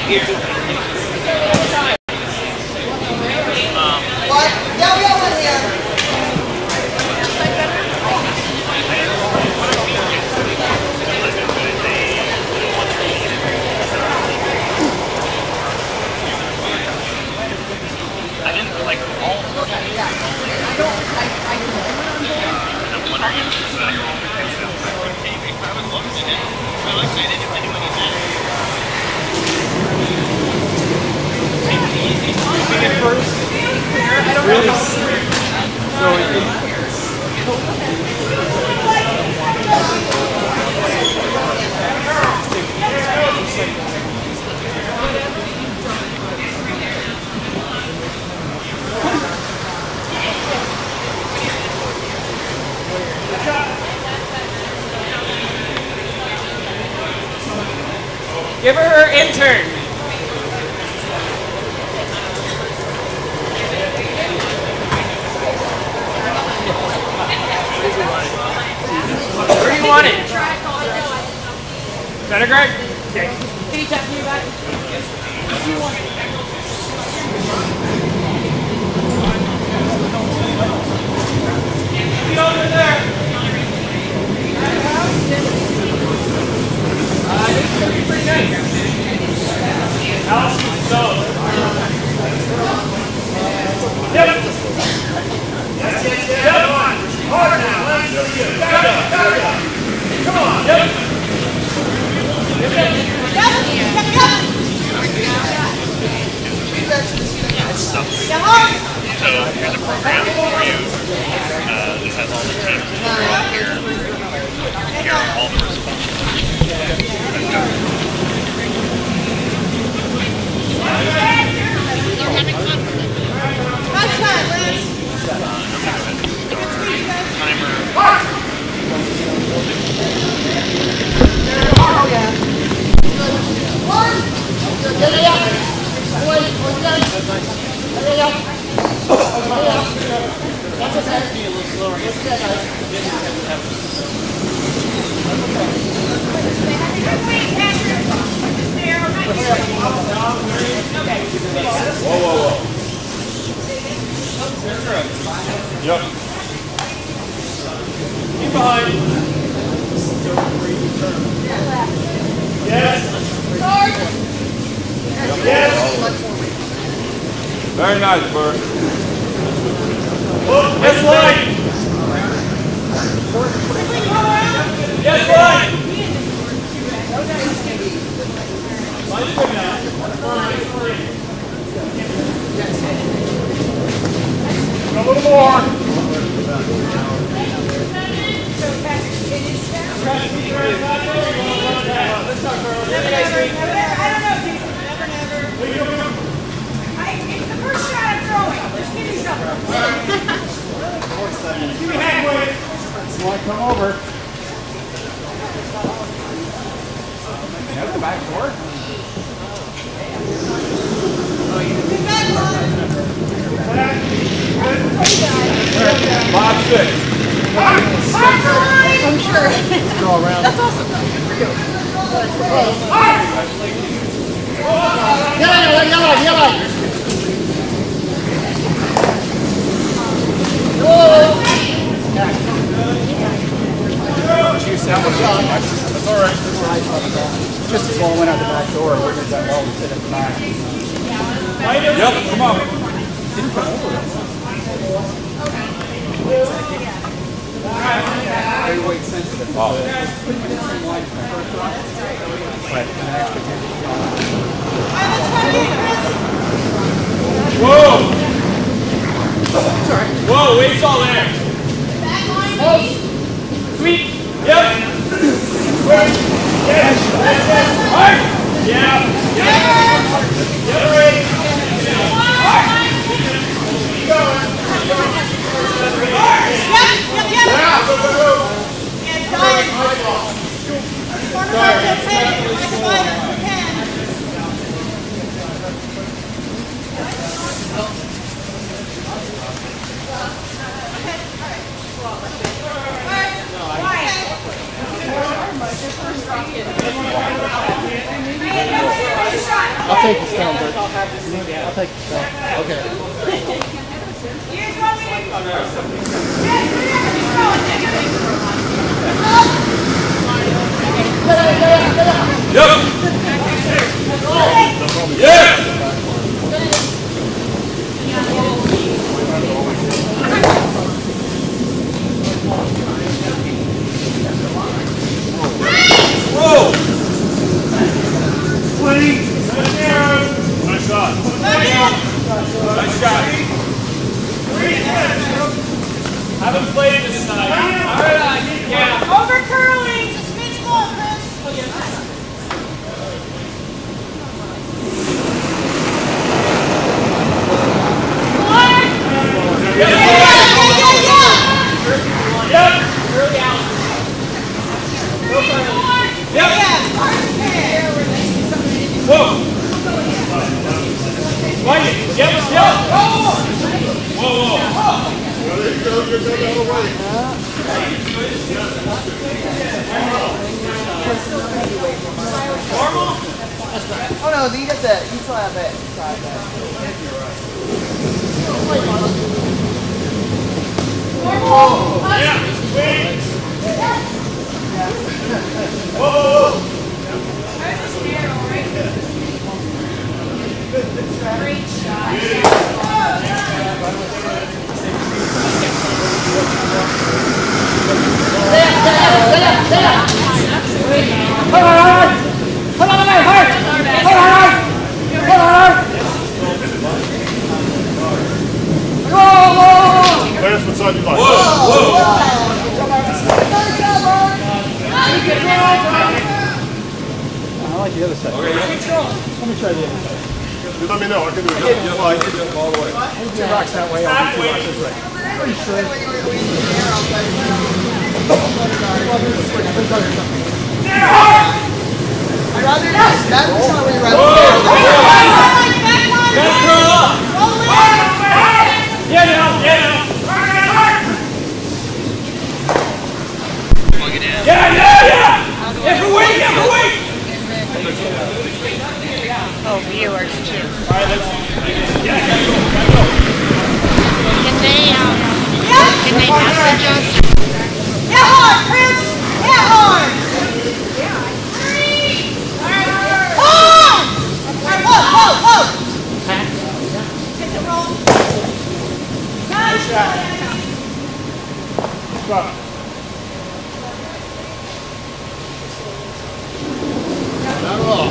What? Yeah, we got one here. I didn't like all of them. I'm wondering if it's I would love to do. I like to if anybody did. First, really so give her intern. Where do you want it? Center Greg? Okay. Can you tap me back? Get over there. This is going to be pretty nice. Allison, so. Yep. Yep. Hard now. Come on. Yep. So here's a program for you that has all the teams here. Here are all the Yep. Keep behind. Yes. Yes. Very nice, Bert. Yes, line. Yes, line. Line's good now. A little more. It's the first shot I'm throwing. Just give me something. Give me halfway. Come over. Out the back door. Bob 6. I'm sure. Go around. That's awesome. Good for you. Yellow. That's all right. Just as well went out the back door. We're going to go well. We sit at the back. Yep, come on. Didn't come over. Very weight sensitive. Oh. Pretty much the same weight as my first one. But an extra Whoa! Whoa, weight's all there. Sweet. Yep. Yes. Hard. Yeah. Get ready. Keep going. I'll take the stone, Bert. I'll take the stone. Okay. Here's what we need. Yep. Yeah. Whoa. Nice shot. Nice shot. Haven't played this tonight. All right. Yeah. Over curling. Just pitch ball, Chris. Oh no, you get that. You still have it. Great shot. Players beside you like. I like the other side. Okay. Let me try the other side. Just let me know. I can do it. Well, I can jump all the way. I'll do 2 rocks that way. I'll do 2 rocks this way. Pretty sure. I'd rather that's the shot where you rather Oh, viewers too. Can they message us? Hit hard, Chris. Hit hard. Hard. Whoa. Hit the roll. Nice shot. Not at all.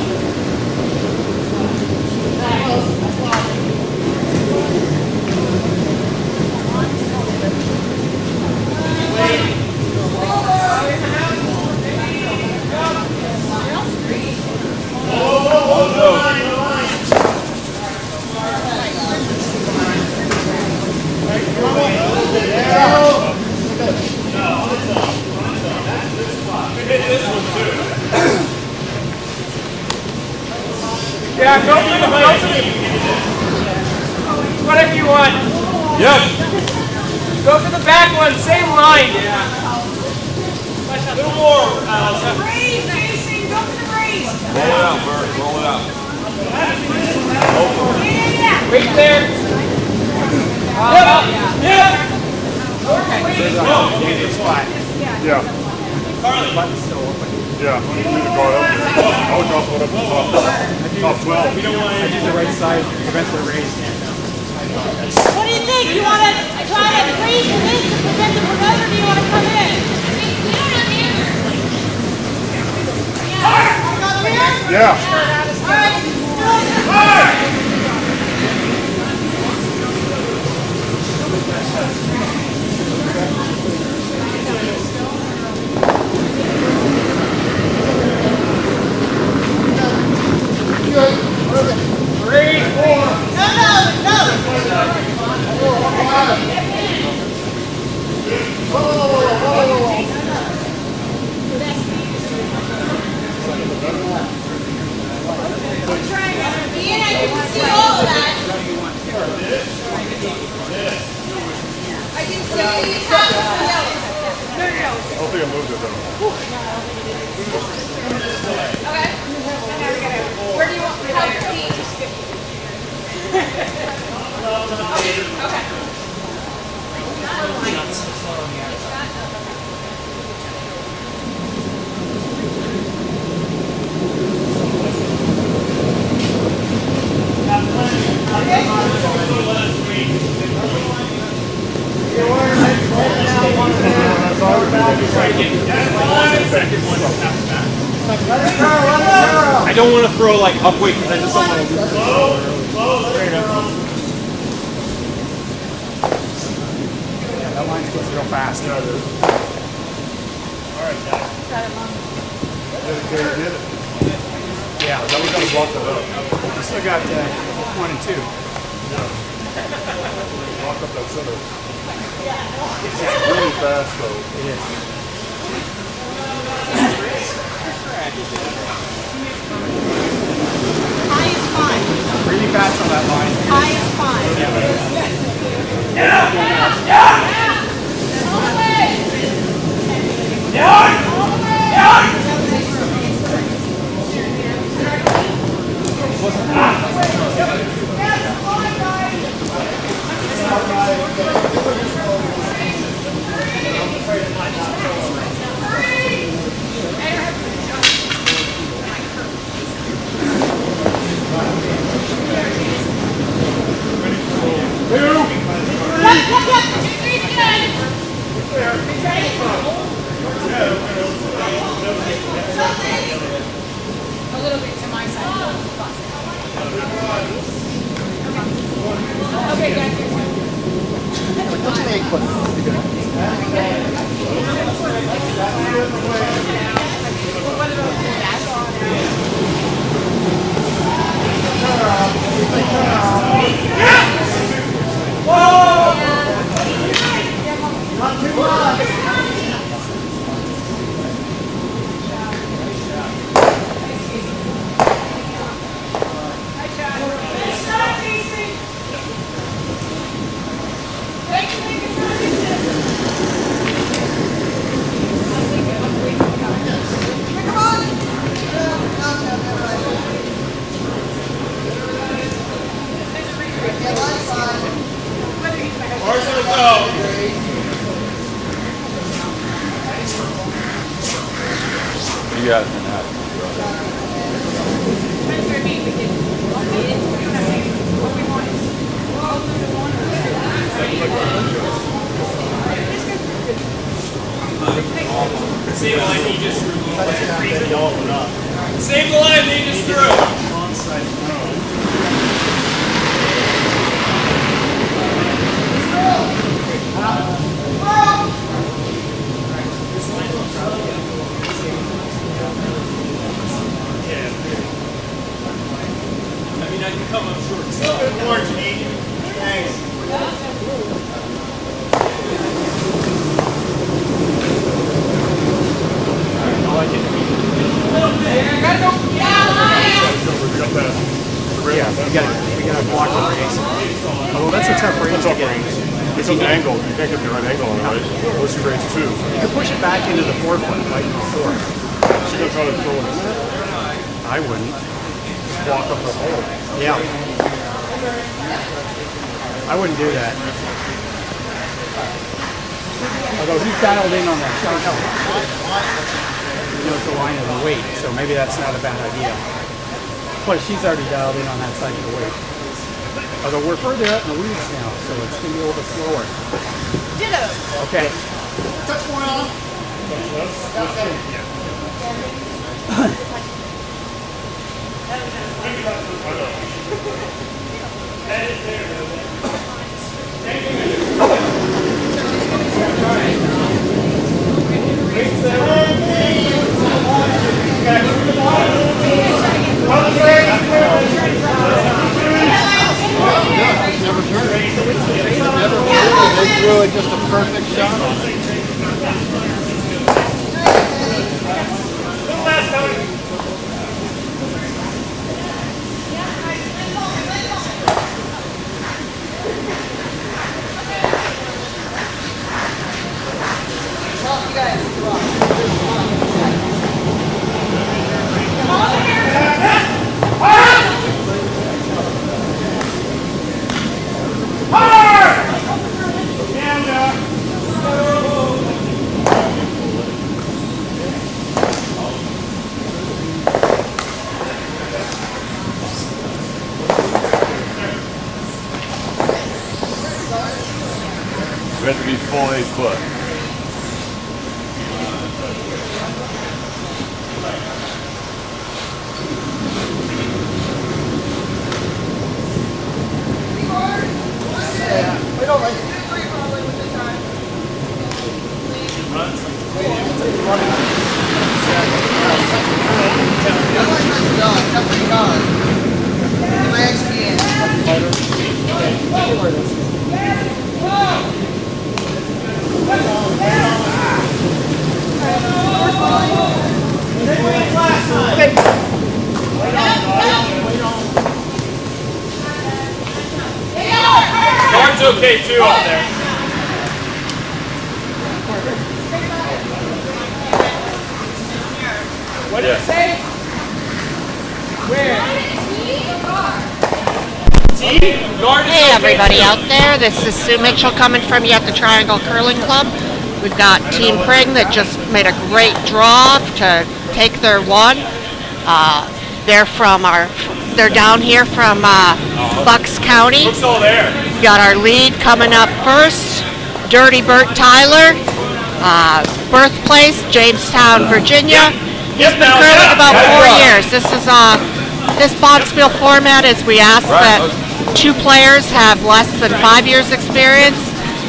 Yeah, go for the whatever you want. Yep. Go for the back one, same line. Yeah. A little more. Raise, Jason. Go for the raise. Roll it out, Bert. Roll it out. Yeah. Wait there. Yep. Yeah. Yeah. You need to guard up. I would drop one up the top 12. I do the right side, prevent the raise. What do you think? You want to try to freeze this to prevent the promoter, or do you want to come in? Yeah. All right. I don't think I moved it though. Okay. Where do you want? I don't want to throw like upweight because I just don't want to lose. Yeah, that line gets real fast. Yeah, then we got to block that up. We still got 1 and 2. Lock up that center. It's really fast though. It is. High is fine. Really fast on that line. High is fine. A little bit to my side. Okay, guys. Not too much. You guys can have it. Same line he just threw. Same line they just threw. I mean, I can come up short. Good more, Janine. Thanks. I like it. Yeah, we gotta block the race. Although that's a tough range to get. It's an angle. You can't get the right angle on it, right? Unless you raise 2. You can push it back into the forefoot, like before. She's gonna try to throw it in there. I wouldn't. Just block up the hole. Yeah. I wouldn't do that. Although he's dialed in on that shot. He knows the line of the weight, so maybe that's not a bad idea. Plus, she's already dialed in on that side of the weight. Although we're further out in the weeds now, so it's going to be a little bit slower. Ditto. Okay. Touch one on. It's really just a perfect shot. have to be full 8 foot. Guard's okay too out there. What did you say? Where? Guard is Hey okay everybody too. out there, this is Sue Mitchell coming from you at the Triangle Curling Club. We've got Team Pring that just made a great draw to take their one. They're down here from Bucks County. Looks all there. We got our lead coming up first, Dirty Bert Tyler, birthplace Jamestown, Virginia. He's been curling about 4 years. This is this Bonspiel format is we ask that 2 players have less than 5 years experience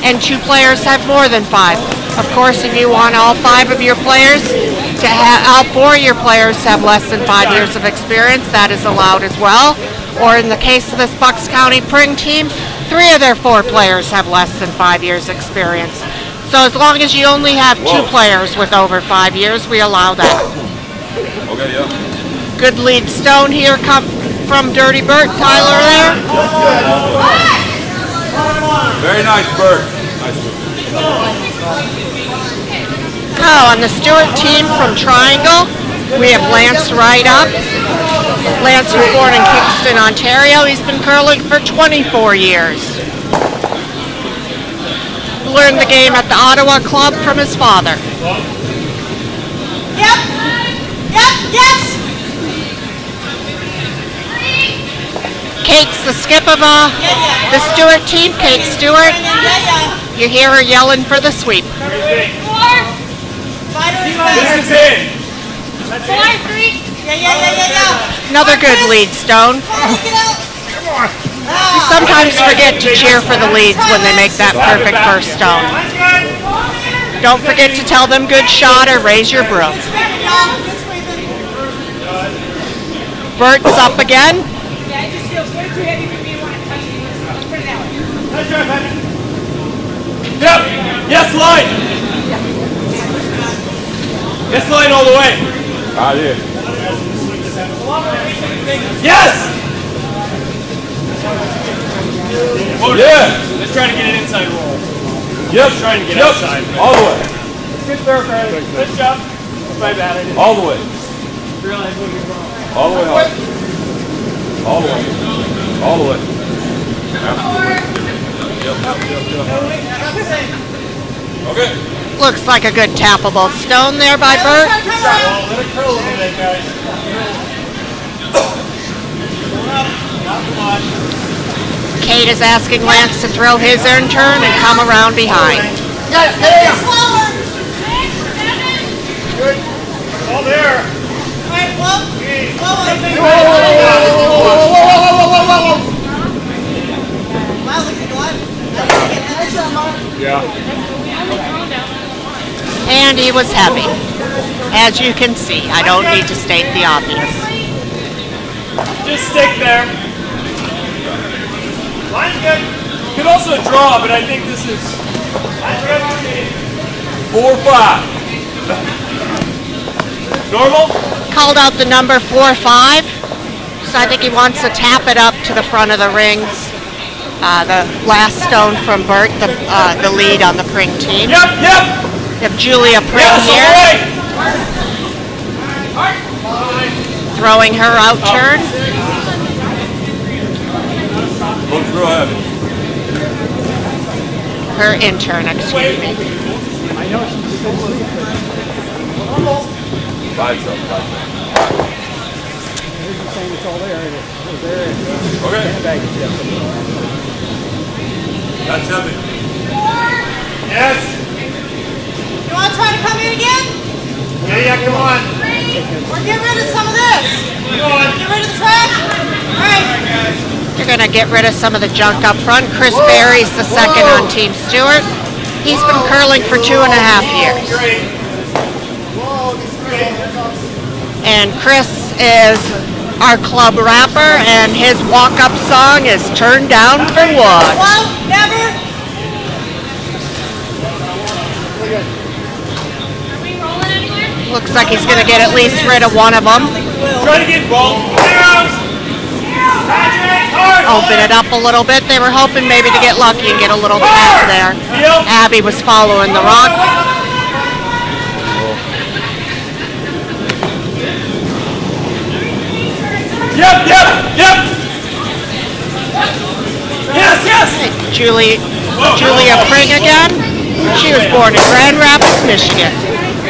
and 2 players have more than 5. Of course, if you want all 5 of your players to have, all 4 of your players have less than 5 years of experience, that is allowed as well. Or in the case of this Bucks County Pring team, 3 of their 4 players have less than 5 years experience. So as long as you only have 2 players with over 5 years, we allow that. Okay, yeah. Good lead stone here come from Dirty Bert Tyler there. Very nice, Bert. Nice. Oh, on the Stewart team from Triangle, we have Lance right up. Lance was born in Kingston, Ontario. He's been curling for 24 years. Learned the game at the Ottawa Club from his father. Yep. Yep. Yes. Kate's the skip of the Stewart team. Kate Stewart. You hear her yelling for the sweep. This is in. That's it. Another good lead stone. We sometimes forget to cheer for the leads when they make that perfect first stone. Don't forget to tell them good shot or raise your broom. Bert's up again. Yeah, it just feels way too heavy for me to want to touch it. Let's put it that way. Yep. Yes, line. Yes, line all the way. Ah, yeah. Yes. Yeah. Let's try to get an inside roll. Yep. Trying to get Yep. outside. All the way. Good throw, Carly. Good job. My bad. I didn't All the way. realize what you're wrong. All the way hard. All the way. All the way. Okay. Looks like a good tappable stone there by Bert. Let it curl a little bit, guys. Kate is asking Lance to throw his in turn and come around behind. All there. Yeah. And he was heavy. As you can see, I don't need to state the obvious. Just stick there. Line's good. You could also draw, but I think this is. Line's good. 4-5. Normal? Called out the number 4-5. So I think he wants to tap it up to the front of the rings. The last stone from Bert, the lead on the Pring team. Yep, yep. We have Julia Pring Yes, all here, the way. throwing her out turn. Looks real heavy. Her in turn, excuse me. Five something. Saying it's all there. It's there. Okay. Sandbag is there. That's heavy. Yes. You want to try to come in again? Yeah, come on. Or get rid of some of this? Come on. Get rid of the trash? All right. You're going to get rid of some of the junk up front. Chris Berry's the second on Team Stewart. He's been curling for 2.5 years. And Chris is our club rapper, and his walk-up song is Turned Down for What? Well, never. Are we rolling anywhere? Looks like he's going to get at least rid of one of them. Try to get ball. Open it up a little bit. They were hoping maybe to get lucky and get a little tap there. Abby was following the rock. Yep. Yes. Julia Pring again. She was born in Grand Rapids, Michigan.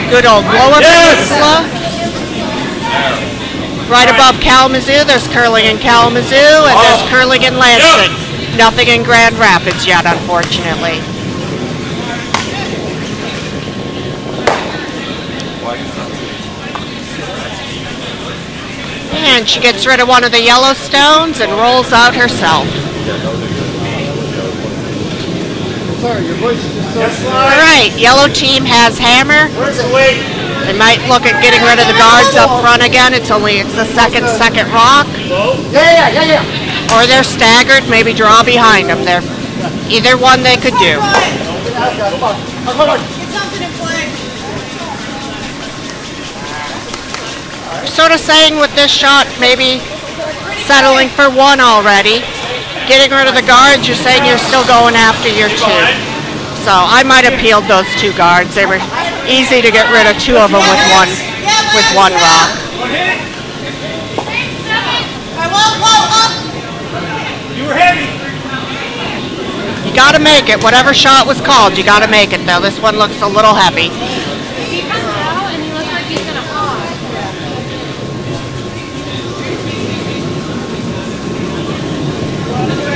Good old Lower Peninsula. Right above Kalamazoo, there's curling in Kalamazoo, and there's curling in Lansing. Nothing in Grand Rapids yet, unfortunately. And she gets rid of one of the Yellowstones and rolls out herself. Sorry, your voice is just so All right, yellow team has hammer. Where's the weight? They might look at getting rid of the guards up front again. It's the second rock. Yeah. Or they're staggered, maybe draw behind them. They're either one they could do. Get something in play. Sort of saying with this shot, maybe settling for one already. Getting rid of the guards, you're saying you're still going after your two. So I might have peeled those two guards. They were easy to get rid of two of them with one rock. Up. You were heavy. You got to make it. Whatever shot was called, you got to make it though. This one looks a little heavy. He comes out and he looks like he's gonna pause.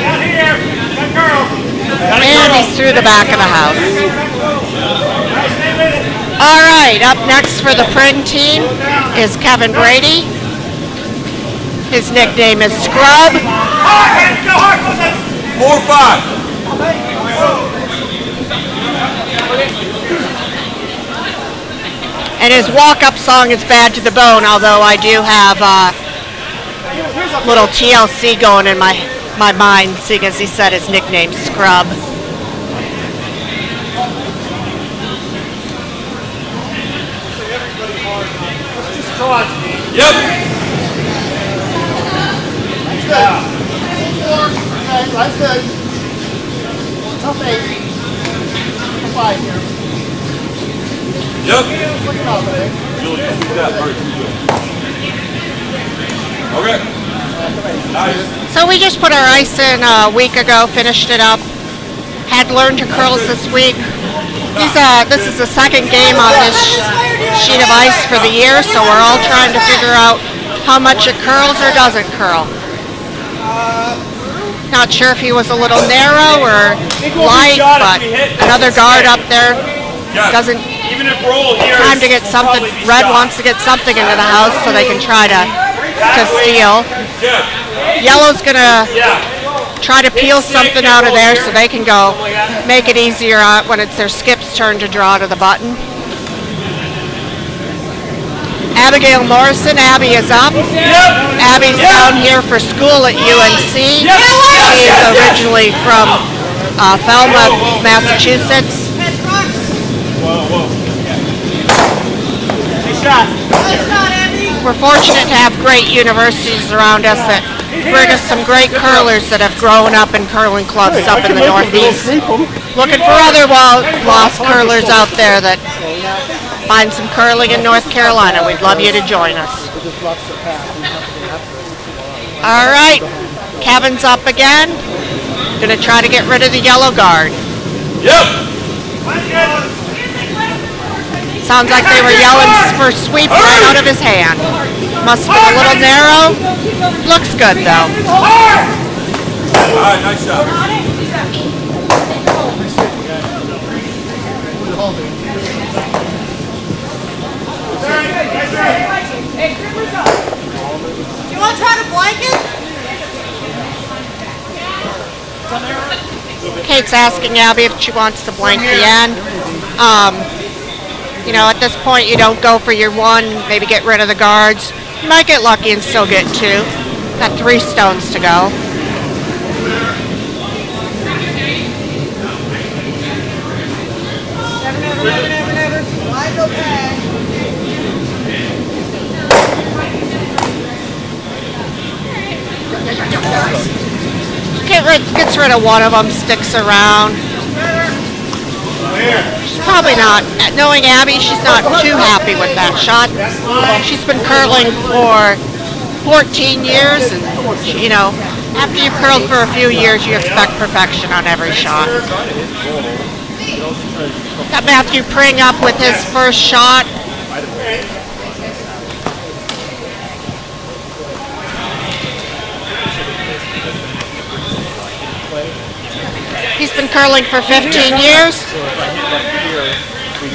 Down here. Good girl. And he's through the back of the house. All right, up next for the Pring team is Kevin Brady. His nickname is Scrub. Hard, go hard. 4-5. And his walk-up song is Bad to the Bone, although I do have a little TLC going in my mind, seeing as he said his nickname, Scrub. Yep. That's good. Tough 8. 5 here. Yep. Looking up, I think. Julia, do that first. Okay. Nice. So we just put our ice in a week ago, finished it up. Had learned to curls this week. This is the second game on this sheet of ice for the year, so we're all trying to figure out how much it curls or doesn't curl. Not sure if he was a little narrow or light, but another guard up there doesn't. Even if roll here. Time to get something. Red wants to get something into the house so they can try to steal. Yellow's gonna try to peel something out of there so they can go make it easier when it's their skip's turn to draw to the button. Abigail Morrison, Abby is up. Abby's down here for school at UNC. She is originally from Falmouth, Massachusetts. We're fortunate to have great universities around us that bring us some great curlers that have grown up in curling clubs up in the Northeast. Looking for other lost curlers out there that find some curling in North Carolina. We'd love you to join us. All right, Kevin's up again. Gonna try to get rid of the yellow guard. Yep. Sounds like they were yelling for sweep right out of his hand. Must have been a little narrow. Looks good though. All right, nice shot. Kate's asking Abby if she wants to blank the end. You know, at this point, you don't go for your one, maybe get rid of the guards. You might get lucky and still get two. Got 3 stones to go. Never. Line's okay. Gets rid of one of them, sticks around. She's probably not, knowing Abby, she's not too happy with that shot. She's been curling for 14 years, and you know, after you've curled for a few years, you expect perfection on every shot. Got Matthew Pring up with his first shot. He's been curling for 15 years.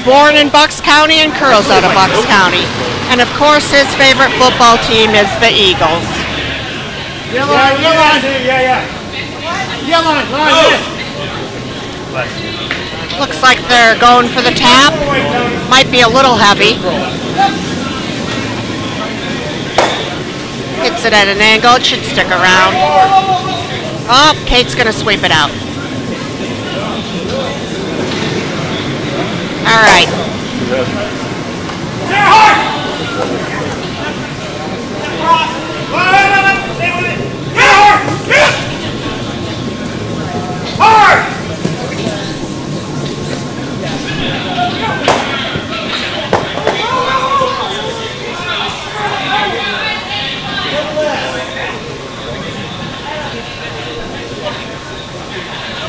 Born in Bucks County and curls out of Bucks County. And of course his favorite football team is the Eagles. Yellow line. Yellow line. Looks like they're going for the tap. Might be a little heavy. Hits it at an angle. It should stick around. Oh, Kate's going to sweep it out. All right.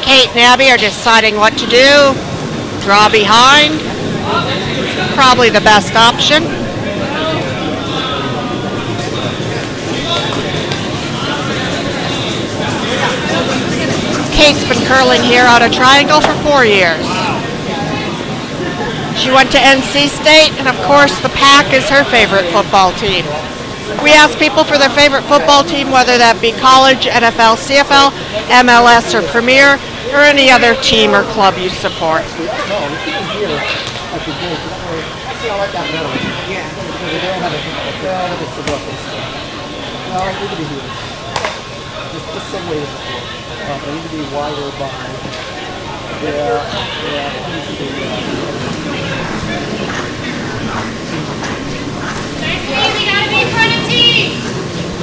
Kate and Abby are deciding what to do. Draw behind. Probably the best option. Kate's been curling here out of Triangle for 4 years. She went to NC State, and of course the Pack is her favorite football team. We ask people for their favorite football team, whether that be college, NFL, CFL, MLS, or Premier, or any other team or club you support.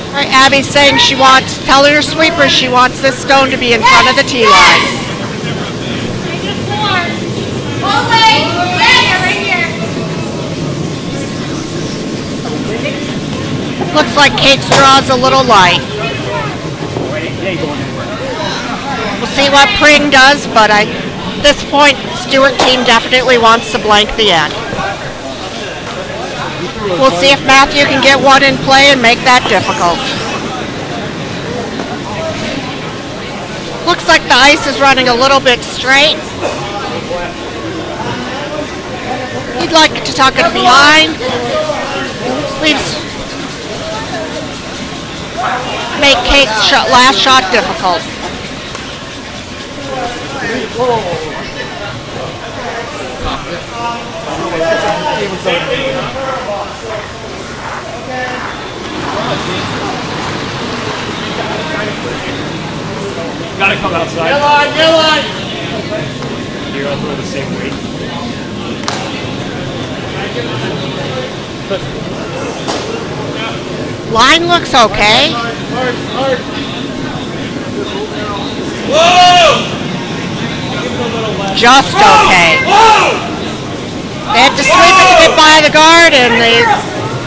All right, Abby's saying she wants, tell her sweeper she wants this stone to be in front of the tee line. Looks like Kate's draw's a little light. We'll see what Pring does, but at this point, Stewart team definitely wants to blank the end. We'll see if Matthew can get one in play and make that difficult. Looks like the ice is running a little bit straight. He'd like to tuck it behind. Make Kate's last shot difficult. Gotta come outside. Yellow line. You're all throwing the same weight. Line looks okay. Whoa! Just okay. They had to sweep it to get by the guard, and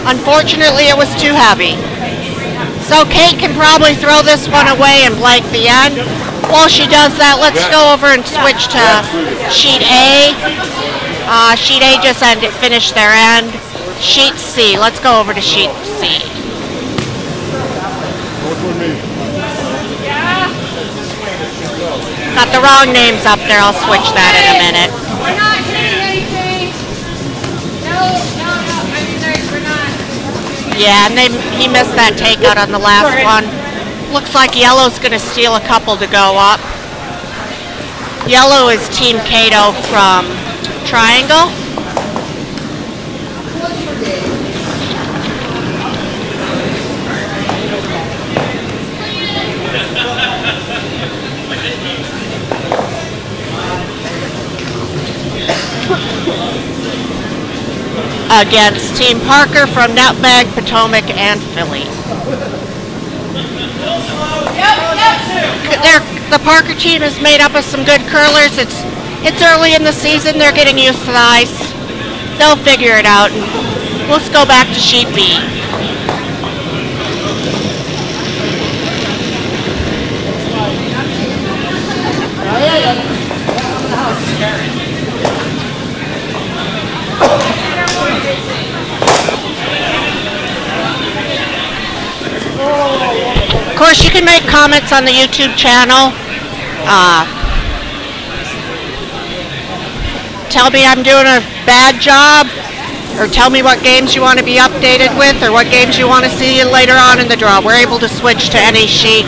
unfortunately it was too heavy. So Kate can probably throw this one away and blank the end. While she does that, let's go over and switch to sheet A. Sheet A just finished their end. Sheet C. Let's go over to sheet C. Got the wrong names up there. I'll switch that in a minute. We're not hitting anything. No, I mean, we're not. Yeah, and he missed that takeout on the last one. Looks like yellow's going to steal a couple to go up. Yellow is Team Cato from Triangle. Against Team Parker from Nutmeg, Potomac, and Philly. The Parker team is made up of some good curlers. It's early in the season. They're getting used to the ice. They'll figure it out. And let's go back to Sheet B. Of course, you can make comments on the YouTube channel. Tell me I'm doing a bad job, or tell me what games you want to be updated with, or what games you want to see later on in the draw. We're able to switch to any sheet.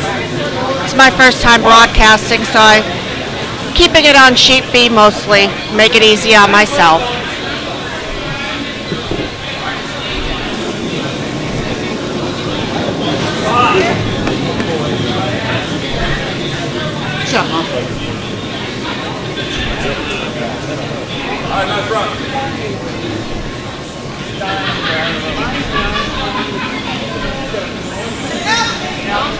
It's my first time broadcasting, so I'm keeping it on Sheet B mostly. Make it easy on myself.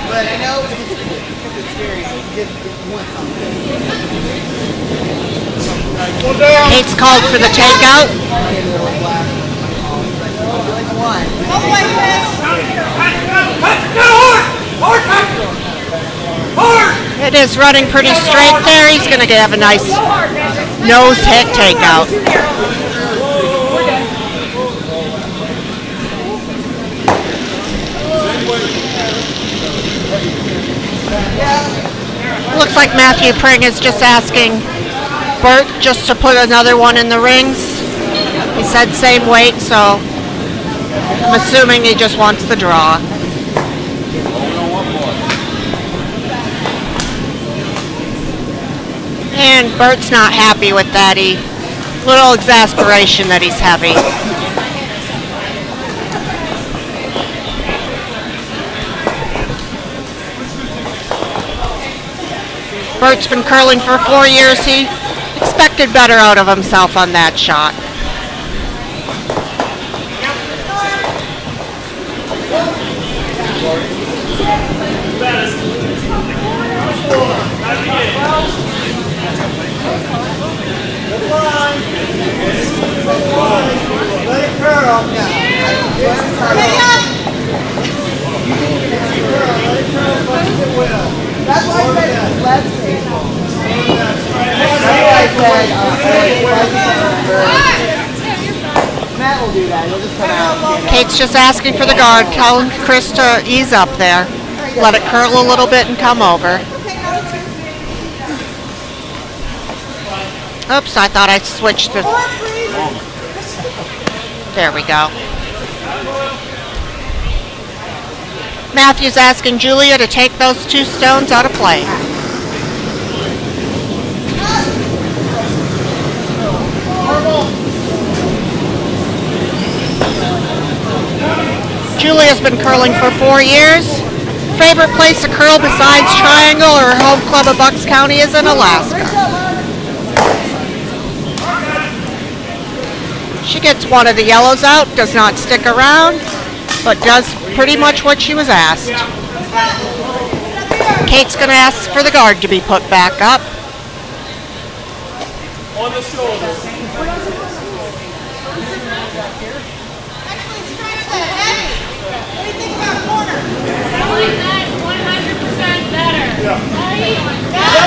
But I know it's scary. Just want something. Kate's called for the takeout. It is running pretty straight there. He's going to have a nice nose hit takeout. Looks like Matthew Pring is just asking Bert just to put another one in the rings. He said same weight, so I'm assuming he just wants the draw. And Bert's not happy with that. Little exasperation that he's heavy. Bert's been curling for 4 years. He expected better out of himself on that shot. Let it curl. That's why I said less painful. Matt will do that. He'll just come out. Kate's just asking for the guard, telling Chris to ease up there. Let it curl a little bit and come over. Oops, I thought I switched the... There we go. Matthew's asking Julia to take those 2 stones out of play. Julia's been curling for 4 years. Favorite place to curl besides Triangle or her home club of Bucks County is in Alaska. She gets one of the yellows out, does not stick around, but does pretty much what she was asked. Kate's going to ask for the guard to be put back up. On the shoulder. Actually, stretch that heavy. What do you think about corner? I like that 100% better. Yeah. Right?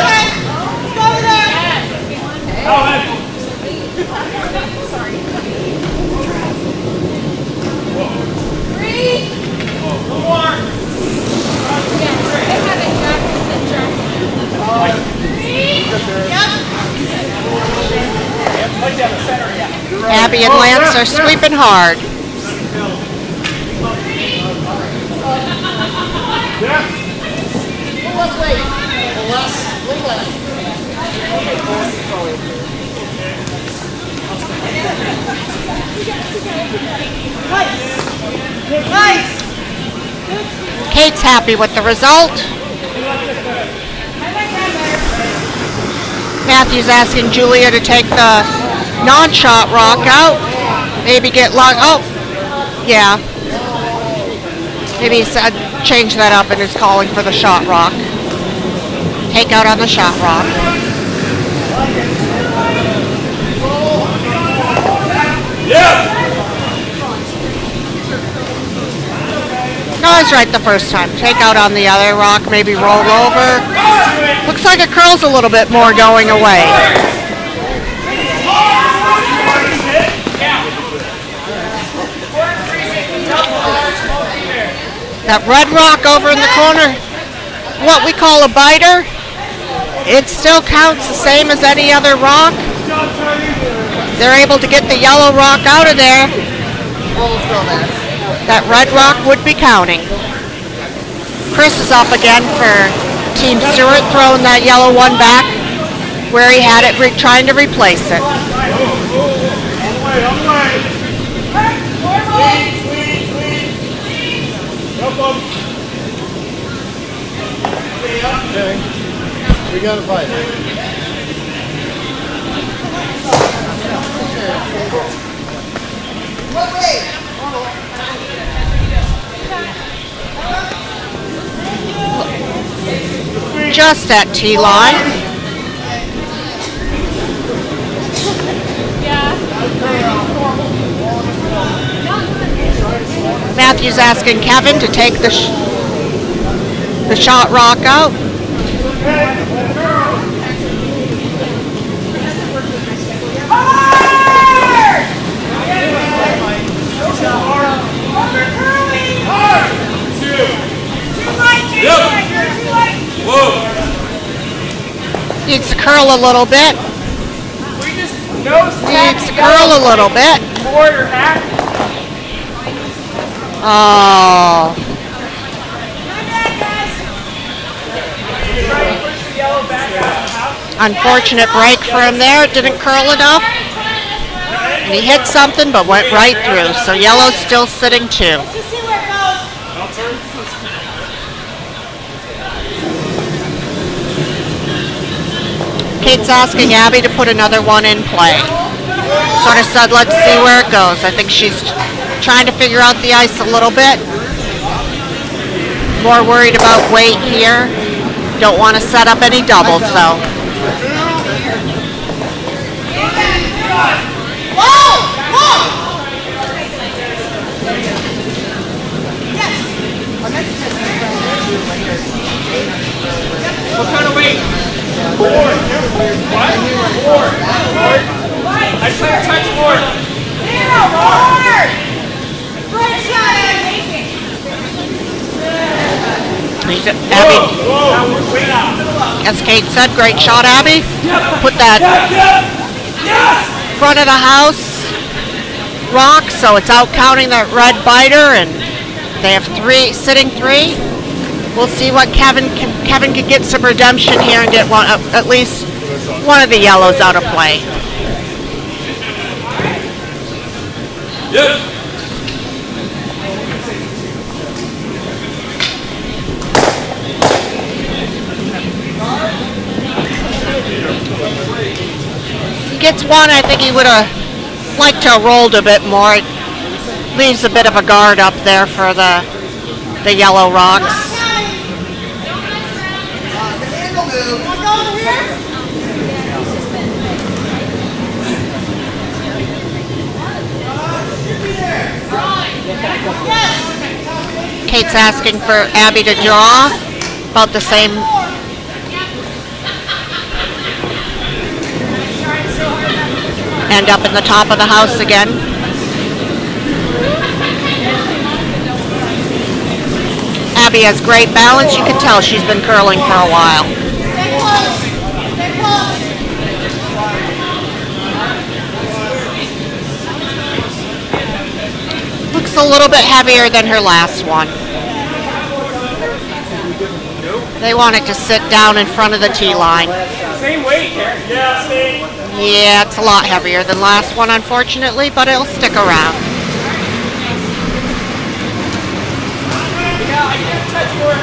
Okay. Let's go over there. Yes. Oh, man. Sorry. 3. One more. Yeah, they have it backwards and drunk. 3. Yep. Abby and Lance are sweeping hard. Less weight. Less. Kate's happy with the result. Matthew's asking Julia to take the non-shot rock out. Maybe get locked. Oh, yeah. Maybe he said change that up and is calling for the shot rock. Take out on the shot rock. Yeah. No, I was right the first time. Take out on the other rock, maybe roll over. Looks like it curls a little bit more going away. That red rock over in the corner, what we call a biter, it still counts the same as any other rock. They're able to get the yellow rock out of there. That red rock would be counting. Chris is up again for Team Stewart, throwing that yellow one back where he had it, trying to replace it. Okay. We got a fight. Just at T-line. Matthew's asking Kevin to take the shot rock out. Needs to curl a little bit. Needs to curl a little bit. Oh. Unfortunate break for him there. It didn't curl enough. And he hit something but went right through. So yellow's still sitting 2. Kate's asking Abby to put another one in play. Sort of said, let's see where it goes. I think she's trying to figure out the ice a little bit. More worried about weight here. Don't want to set up any doubles though. What kind of weight? 4. What? 4. I just want to touch 4. Great shot, Abby, as Kate said, great shot, Abby. Put that front of the house rock, so it's out counting that red biter, and they have 3, sitting 3. We'll see what Kevin can get some redemption here and get one, at least one of the yellows out of play. Yep. He gets one. I think he would have liked to have rolled a bit more. It leaves a bit of a guard up there for the yellow rocks. Kate's asking for Abby to draw about the same. End up in the top of the house again. Abby has great balance. You can tell she's been curling for a while. Stay close. Stay close. Looks a little bit heavier than her last one. They want it to sit down in front of the tee line. same weight, Karen. Yeah, see? Yeah, it's a lot heavier than last one, unfortunately, but it'll stick around. Yeah, I can't touch your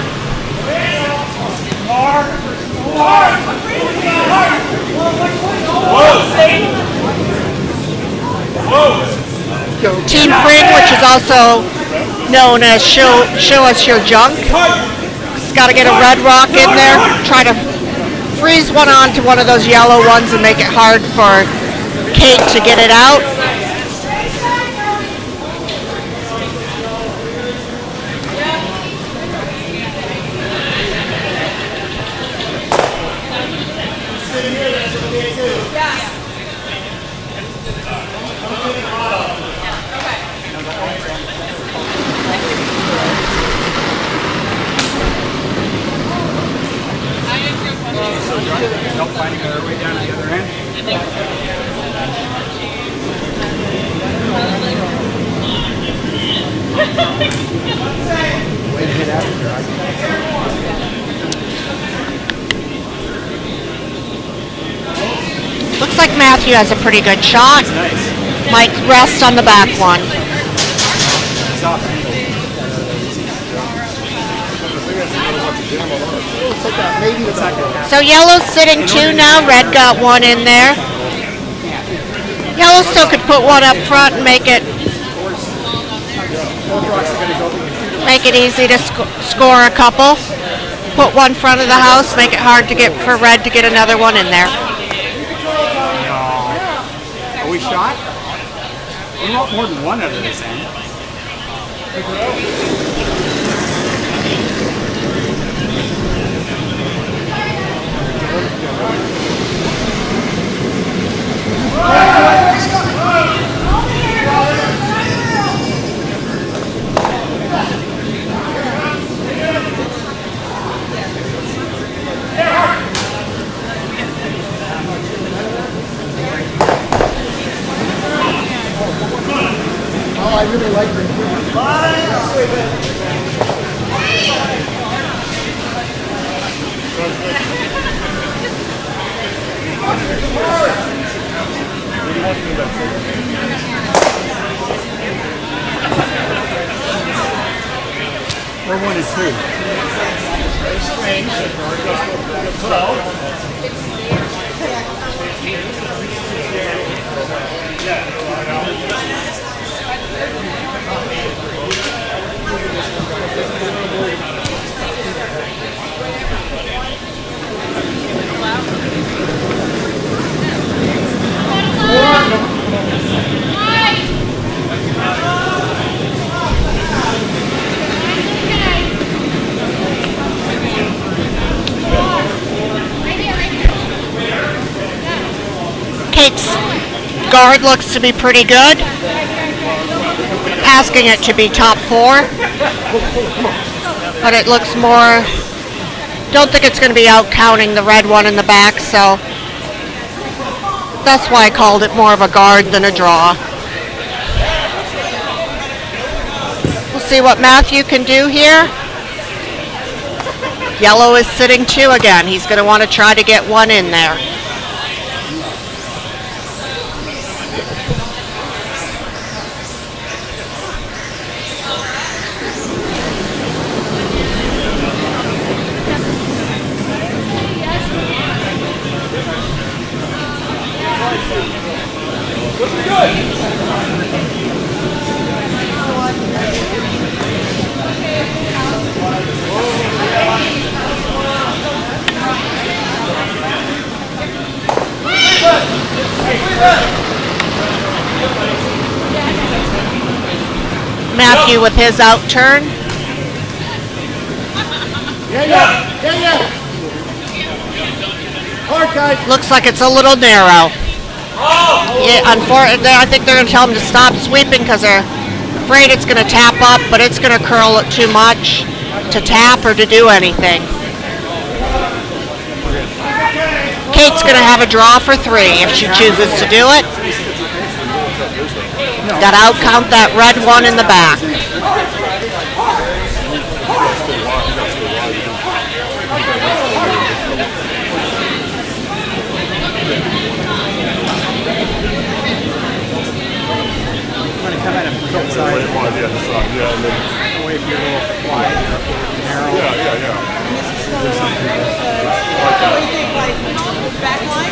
Team Pring, which is also known as show us your junk. It's got to get a red rock in there, try to freeze one onto one of those yellow ones and make it hard for Kate to get it out. Help finding their way down to the other end. Way to get out of here. Looks like Matthew has a pretty good shot. Nice. Might rest on the back one. Soft angle. Maybe the second. So yellow's sitting two now, red got one in there. Yellow still could put one up front and make it easy to score a couple. Put one front of the house, make it hard to get for red to get another one in there. Are we shot? We want more than one out of this end. Oh, I really like it. We're 1 and Kate's guard looks to be pretty good. Asking it to be top 4. But it looks more, don't think it's going to be out counting the red one in the back, so that's why I called it more of a guard than a draw. We'll see what Matthew can do here. Yellow is sitting 2 again. He's going to want to try to get one in there. Matthew with his out turn. Yeah. Hard, guys. Looks like it's a little narrow. Yeah, unfortunately, I think they're going to tell him to stop sweeping because they're afraid it's going to tap up, but it's going to curl it too much to tap or to do anything. Kate's going to have a draw for 3 if she chooses to do it. Got to outcount that red one in the back. the other side. Yeah, and then, Away if you're a little wide, narrow. yeah. What do you think, like, back line?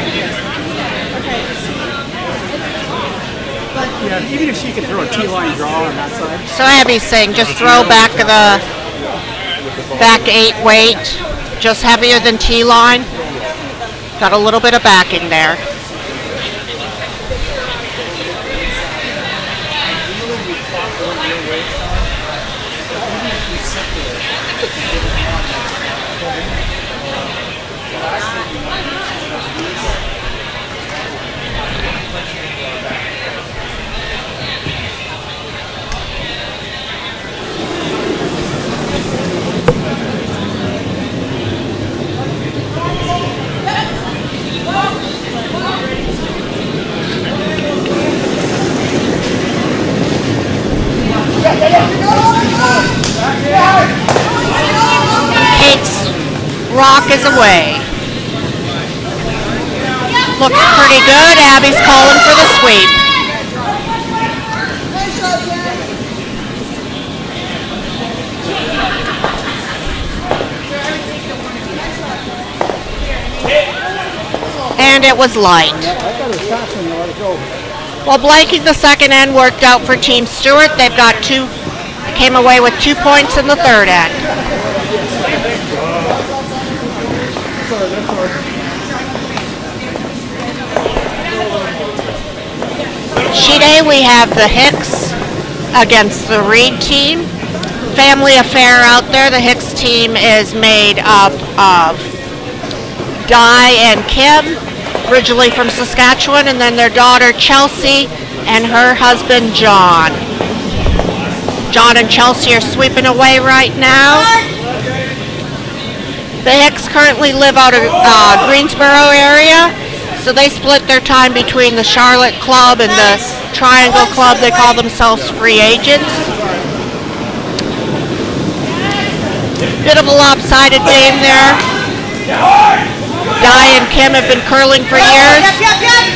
Okay. Yeah, even if she could throw a T-line draw on that side. So Abby's saying just throw back the back 8 weight, just heavier than T-line. Got a little bit of backing there. Kate's rock is away. Looks pretty good. Abby's calling for the sweep. And it was light. Well, blanking the second end worked out for Team Stewart. They've got came away with 2 points in the third end. Sheet A, we have the Hicks against the Reed team. Family affair out there. The Hicks team is made up of Di and Kim, originally from Saskatchewan, and then their daughter Chelsea and her husband John. John and Chelsea are sweeping away right now. The Hicks currently live out of Greensboro area, so they split their time between the Charlotte Club and the Triangle Club. They call themselves free agents. Bit of a lopsided game there. Di and Kim have been curling for years.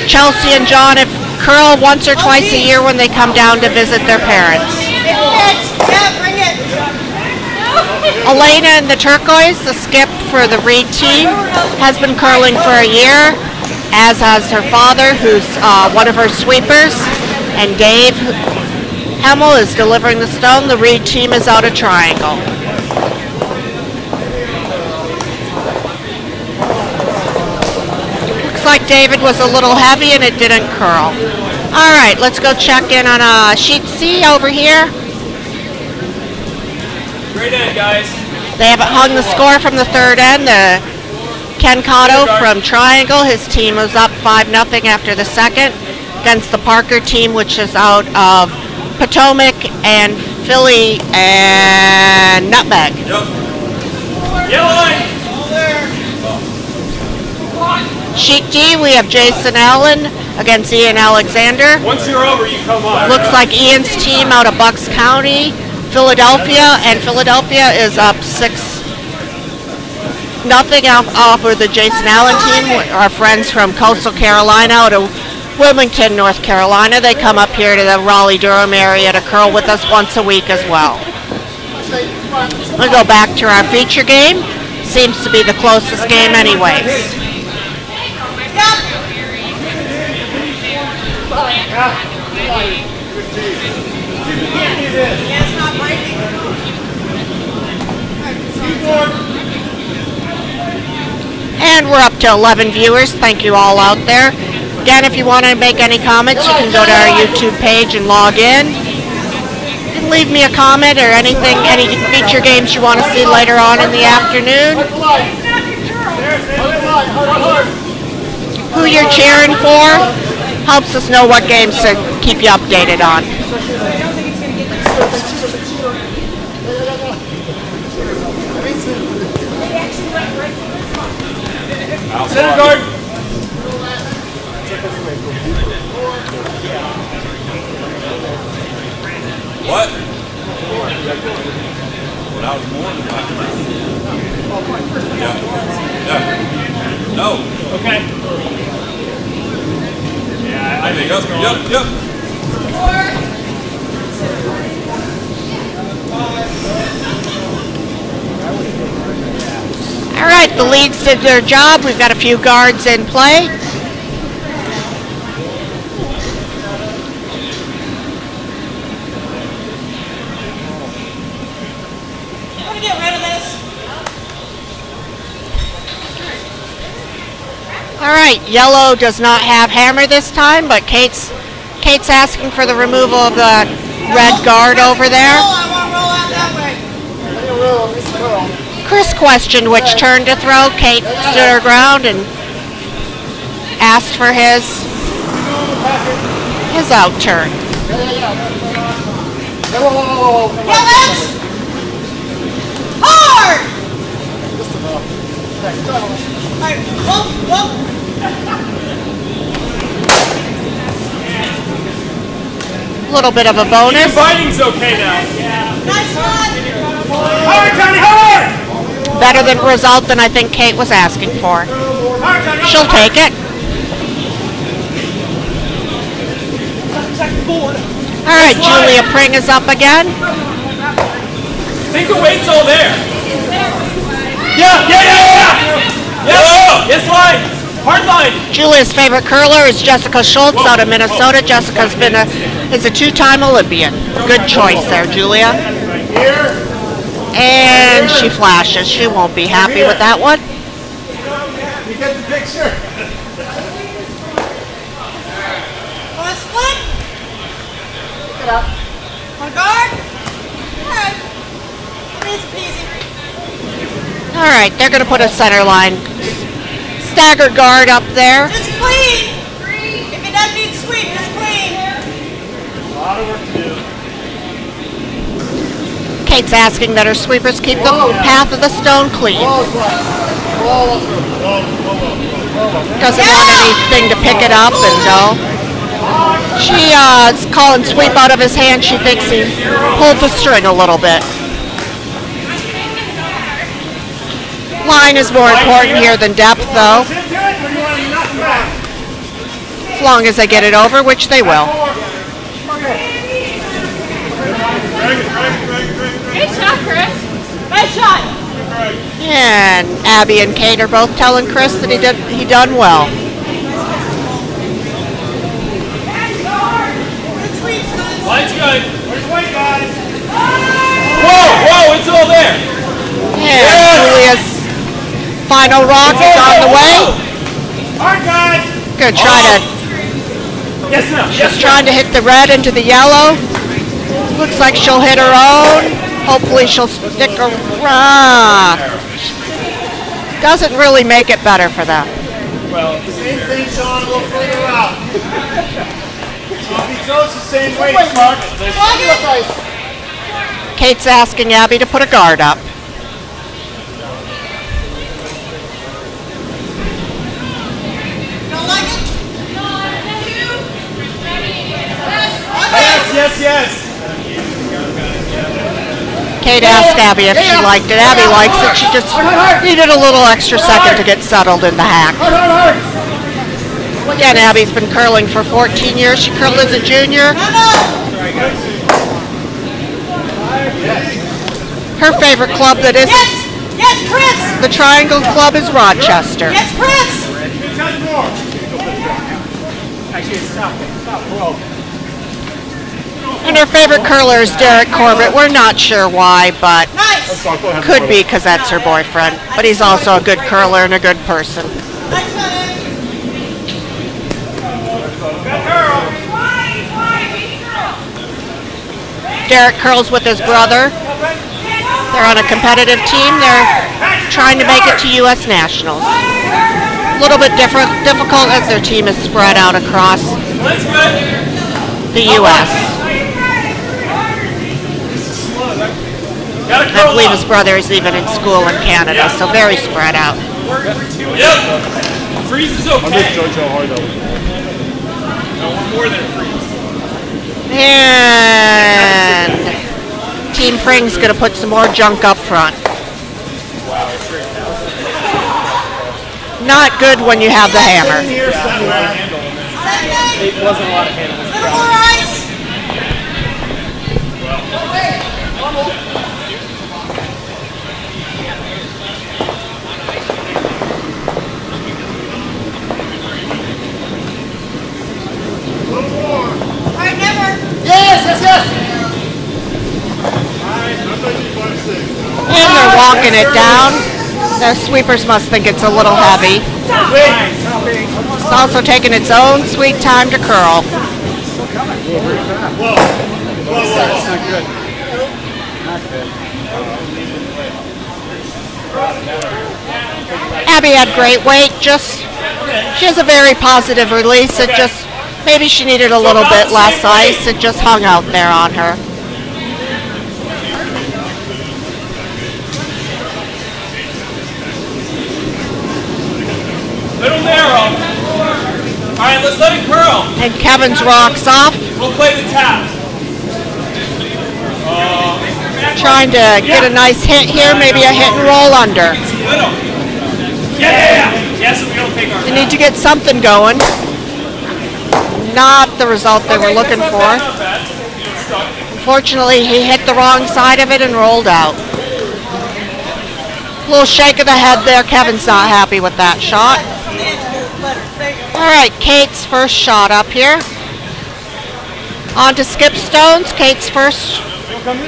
Chelsea and John have curled once or twice a year when they come down to visit their parents. Elena in the turquoise, the skip for the Reed team, has been curling for a year, as has her father, who's one of her sweepers, and Dave Hemmel is delivering the stone. The Reed team is out of Triangle. Looks like David was a little heavy and it didn't curl. All right, let's go check in on sheet C over here. Great end, guys. They haven't hung the score from the third end. Ken Cotto from Triangle, his team was up 5-0 after the second against the Parker team, which is out of Potomac and Philly and Nutmeg. Yellow line. Sheet D, we have Jason Allen against Ian Alexander. Once you're over, you come on. Looks like Ian's team out of Bucks County, Philadelphia, and Philadelphia is up 6-0 off of the Jason Allen team. Our friends from Coastal Carolina out of Wilmington, North Carolina. They come up here to the Raleigh-Durham area to curl with us once a week as well. We'll go back to our feature game. Seems to be the closest game anyways. And we're up to 11 viewers. Thank you all out there. Again, if you want to make any comments, you can go to our YouTube page and log in. You can leave me a comment or anything, any feature games you want to see later on in the afternoon. Who you're cheering for helps us know what games to keep you updated on. Center guard. What? That was more than 5 minutes. Yeah. No. Okay. Yeah, I think Yep. All right, the leads did their job. We've got a few guards in play. I'm gonna get rid of this. All right, yellow does not have hammer this time, but Kate's asking for the removal of the red guard over there. I want to roll out that way. Chris questioned which turn to throw. Kate stood her ground and asked for his out turn. Yeah, let's. Hard! Alright, whoop. A little bit of a bonus. Biting's okay now. Nice shot! Hard, Johnny, hard! Better than result than I think Kate was asking for. Hard, Johnny, She'll take it. All right, Julia Pring is up again. I think the weight's all there. Yeah. Yes, line. Hard line. Julia's favorite curler is Jessica Schultz out of Minnesota. Jessica's is a two-time Olympian. Good choice there, Julia. And she flashes. She won't be happy with that one. You get the picture? Want to split? Pick it up. Want to guard? Alright. Easy peasy. All right, they're going to put a center line stagger guard up there. Just clean! If it doesn't need sweep, just clean. A lot of work to do. Kate's asking that her sweepers keep the path of the stone clean. Doesn't want anything to pick it up and go. She is calling sweep out of his hand. She thinks he pulled the string a little bit. Line is more important here than depth, though. As long as they get it over, which they will. Great shot, Chris. Nice shot. And Abby and Kate are both telling Chris that he done well. Line's good. Where's weight, guys? Whoa, it's all there. And Julia's final rock is on the way. Hard, guys. Gonna try to. Yes, no. She's trying to hit the red into the yellow. Looks like she'll hit her own. Hopefully she'll stick around. Doesn't really make it better for them. Well, Same thing, Sean, a little further out. So if he throws the same weight, Mark. Kate's asking Abby to put a guard up. Don't like it? Yes. Kate asked Abby if she liked it. Abby likes it. She just needed a little extra second to get settled in the hack. Again, Abby's been curling for 14 years. She curled as a junior. Her favorite club that isn't Yes, Chris. the Triangle Club is Rochester. Yes, Chris. Actually, it's not broke. And her favorite curler is Derek Corbett. We're not sure why, but Nice. could be because that's her boyfriend. But he's also a good curler and a good person. Nice shot. Derek curls with his brother. They're on a competitive team. They're trying to make it to U.S. Nationals. A little bit difficult as their team is spread out across the U.S. I believe his brother is even in school in Canada, so very spread out. Yep. Freeze is okay. I'm just judge how hard that was. No, we're more than a freeze. And Team Pring's going to put some more junk up front. Not good when you have the hammer. It wasn't a lot of handling. Little more ice. taking it down. The sweepers must think it's a little heavy. It's also taking its own sweet time to curl. That's not good. Not good. Abby had great weight. She has a very positive release. It just, maybe she needed a little bit less ice. It just hung out there on her. Little narrow. All right, let's let it curl. And Kevin's rocks off. We'll play the tap. Trying to get a nice hit here, maybe a hit and roll under. Little. Yeah. Yes, we don't take our. They need to get something going. Not the result they were looking for. Unfortunately, he hit the wrong side of it and rolled out. A little shake of the head there. Kevin's not happy with that shot. All right, Kate's first shot up here. On to skip stones. Kate's first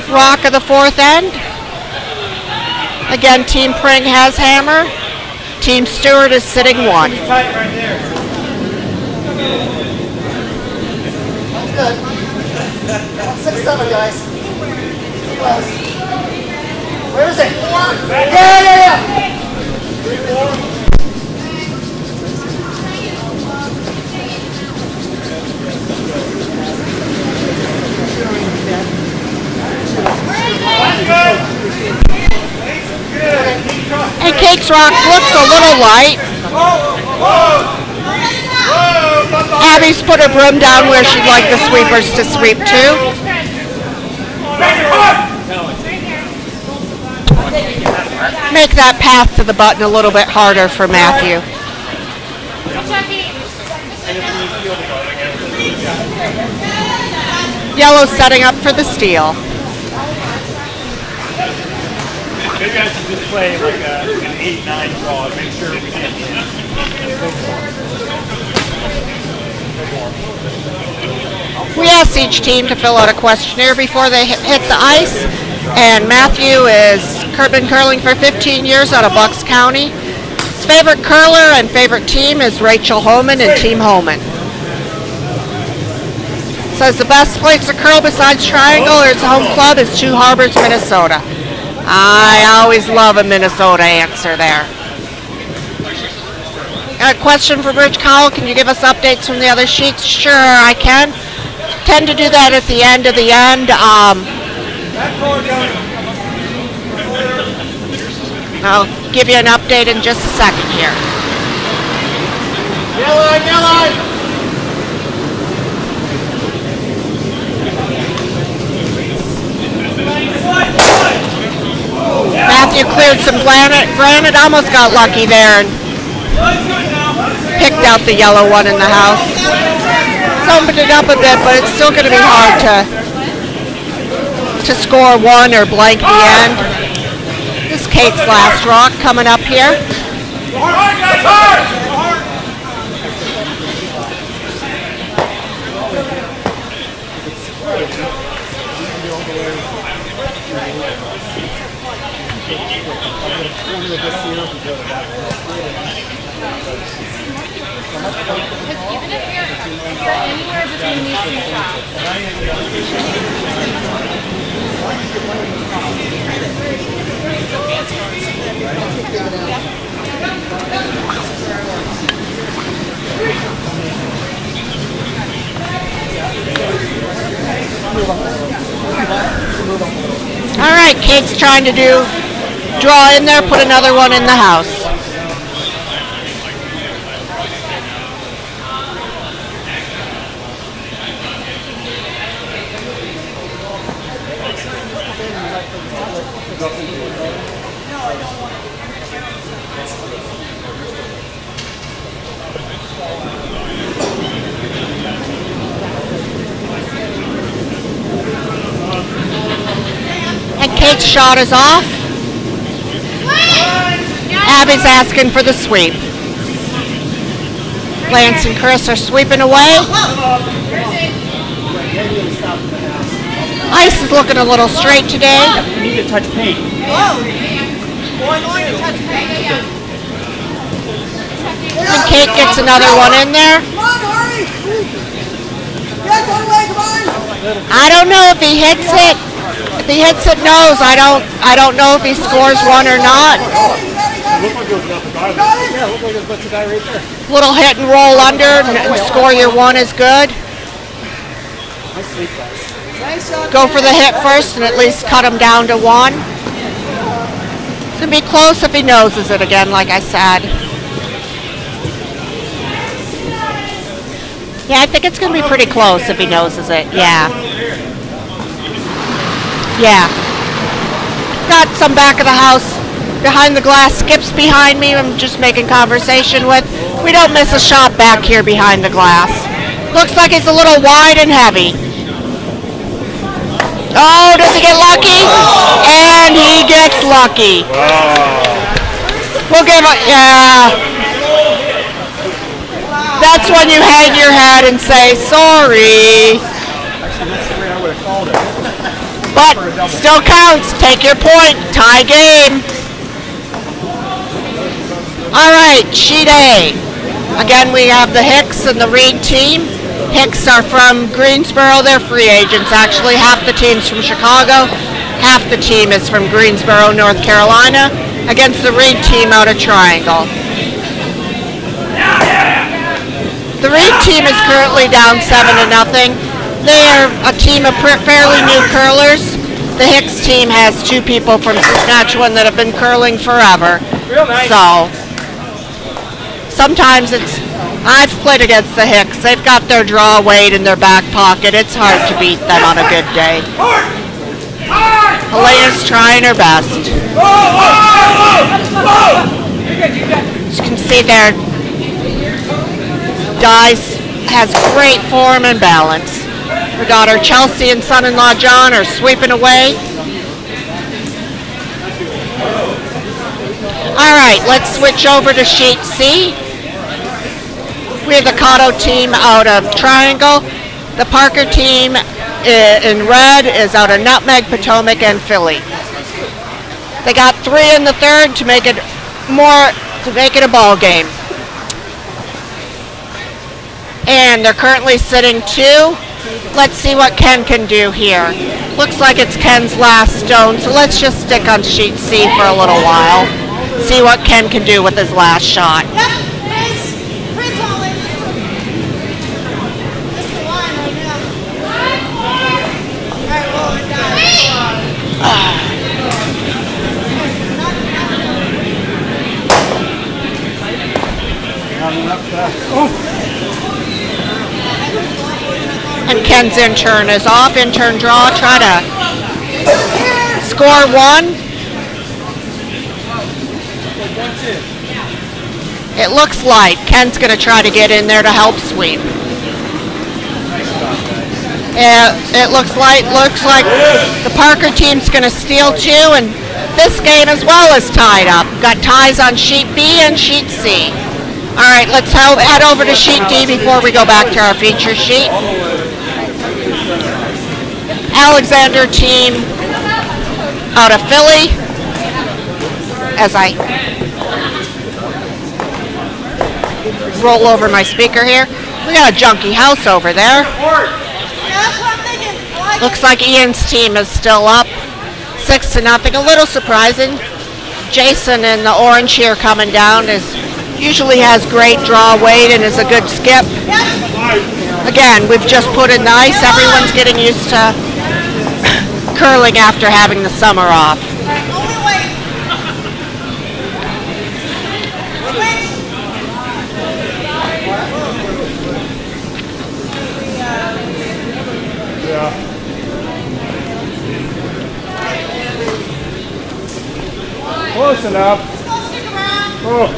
rock of the fourth end. Again, Team Pring has hammer. Team Stewart is sitting one. Tight right there. That's good. 6-7, guys. Close. Where is it? Yeah. 3-4. And Kate's rock looks a little light. Abby's put her broom down where she'd like the sweepers to sweep to. Make that path to the button a little bit harder for Matthew. Yellow's setting up for the steal. Maybe I should just play like an 8-9 draw and make sure we get We asked each team to fill out a questionnaire before they hit the ice, and Matthew is been curling for 15 years out of Bucks County. His favorite curler and favorite team is Rachel Homan and Team Homan. Says the best place to curl besides Triangle or its home club is Two Harbors, Minnesota. I always love a Minnesota answer there. A question for Rich Cowell. Can you give us updates from the other sheets? Sure, I can. Tend to do that at the end of the end. I'll give you an update in just a second here. Yellow! Matthew cleared some granite, almost got lucky there and picked out the yellow one in the house. It's opened it up a bit, but it's still going to be hard to score one or blank the end. This is Kate's last rock coming up here. Even if you're anywhere between these two shots. All right, Kate's trying to draw in there, put another one in the house. And Kate's shot is off. Abby's asking for the sweep. Lance and Chris are sweeping away. Ice is looking a little straight today. You need to touch paint. And Kate gets another one in there. I don't know if he hits it. If he hits it, nose. I don't know if he scores one or not. Little hit and roll under and score your one is good. Go for the hit first and at least cut him down to one. It's going to be close if he noses it again, like I said. Yeah, I think it's going to be pretty close if he noses it. Yeah. Yeah. Got some back of the house behind the glass skips behind me I'm just making conversation with. We don't miss a shot back here behind the glass. Looks like it's a little wide and heavy. Oh, does he get lucky? And he gets lucky. We'll give it, yeah. That's when you hang your head and say, sorry. But still counts. Take your point. Tie game. All right, sheet A. Again, we have the Hicks and the Reed team. Hicks are from Greensboro. They're free agents, actually. Half the team's from Chicago. Half the team is from Greensboro, North Carolina, against the Reed team out of Triangle. The Reed team is currently down 7-0. They are a team of fairly new curlers. The Hicks team has two people from Saskatchewan that have been curling forever. So sometimes I've played against the Hicks. They've got their draw weight in their back pocket. It's hard to beat them on a good day. Helena's trying her best. As you can see there, Dice has great form and balance. Her daughter Chelsea and son-in-law John are sweeping away. All right, let's switch over to sheet C. We have the Cotto team out of Triangle. The Parker team in red is out of Nutmeg, Potomac, and Philly. They got 3 in the third to make it a ball game. And they're currently sitting 2. Let's see what Ken can do here. Looks like it's Ken's last stone, so let's just stick on sheet C for a little while. See what Ken can do with his last shot. And Ken's intern is off. Intern draw. Try to score 1. It looks like Ken's going to try to get in there to help sweep. It looks like the Parker team's going to steal 2, and this game as well is tied up. Got ties on sheet B and sheet C. All right, let's head over to sheet D before we go back to our feature sheet. Alexander team out of Philly. As I roll over my speaker here, we got a junky house over there. Looks like Ian's team is still up 6-0. A little surprising. Jason in the orange here coming down usually has great draw weight and is a good skip. Again, we've just put in the ice. Everyone's getting used to curling after having the summer off. Close enough. Oh.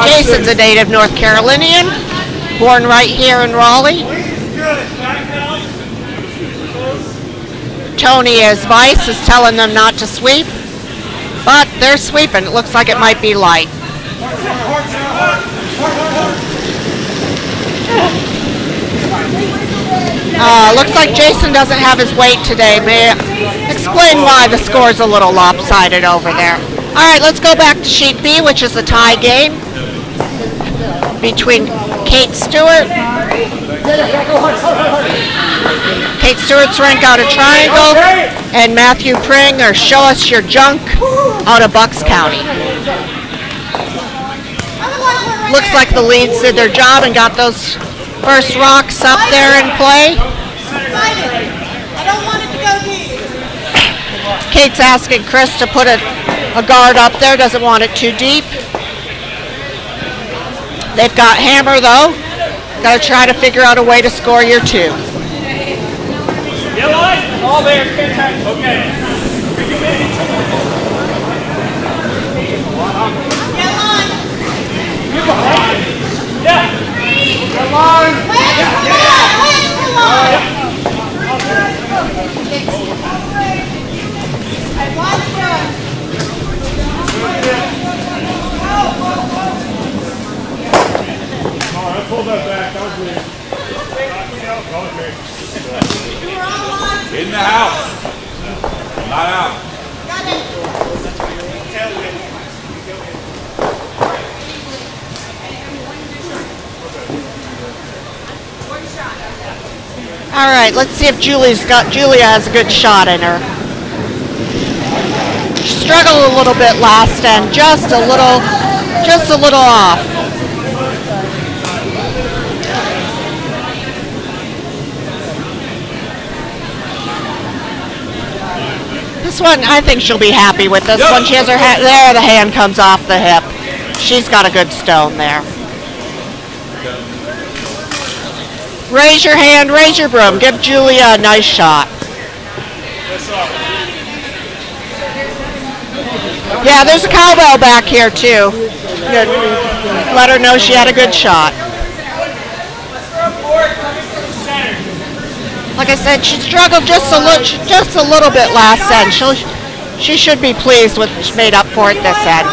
Jason's a native North Carolinian, born right here in Raleigh. Tony as vice is telling them not to sweep, but they're sweeping. It looks like it might be light. Looks like Jason doesn't have his weight today. explain why the score's a little lopsided over there. All right, let's go back to sheet B, which is a tie game between Kate Stewart. Kate Stewart's rank out of Triangle, and Matthew Pring, or Show Us Your Junk, out of Bucks County. Looks like the leads did their job and got those first rocks up there in play. Kate's asking Chris to put a guard up there, doesn't want it too deep. They've got hammer though. Got to try to figure out a way to score your two. Yeah, line. All there. Okay. Yeah. Come on. Pull that back. That was weird. In the house. Not out. Got it. All right, let's see if Julia has a good shot in her. She struggled a little bit last end, just a little off. This one, I think she'll be happy with this one. She has her hand, there the hand comes off the hip. She's got a good stone there. Raise your hand, raise your broom. Give Julia a nice shot. Yeah, there's a cowbell back here too. Good. Let her know she had a good shot. Like I said, she struggled just a little bit last end. She should be pleased with what she made up for it this end.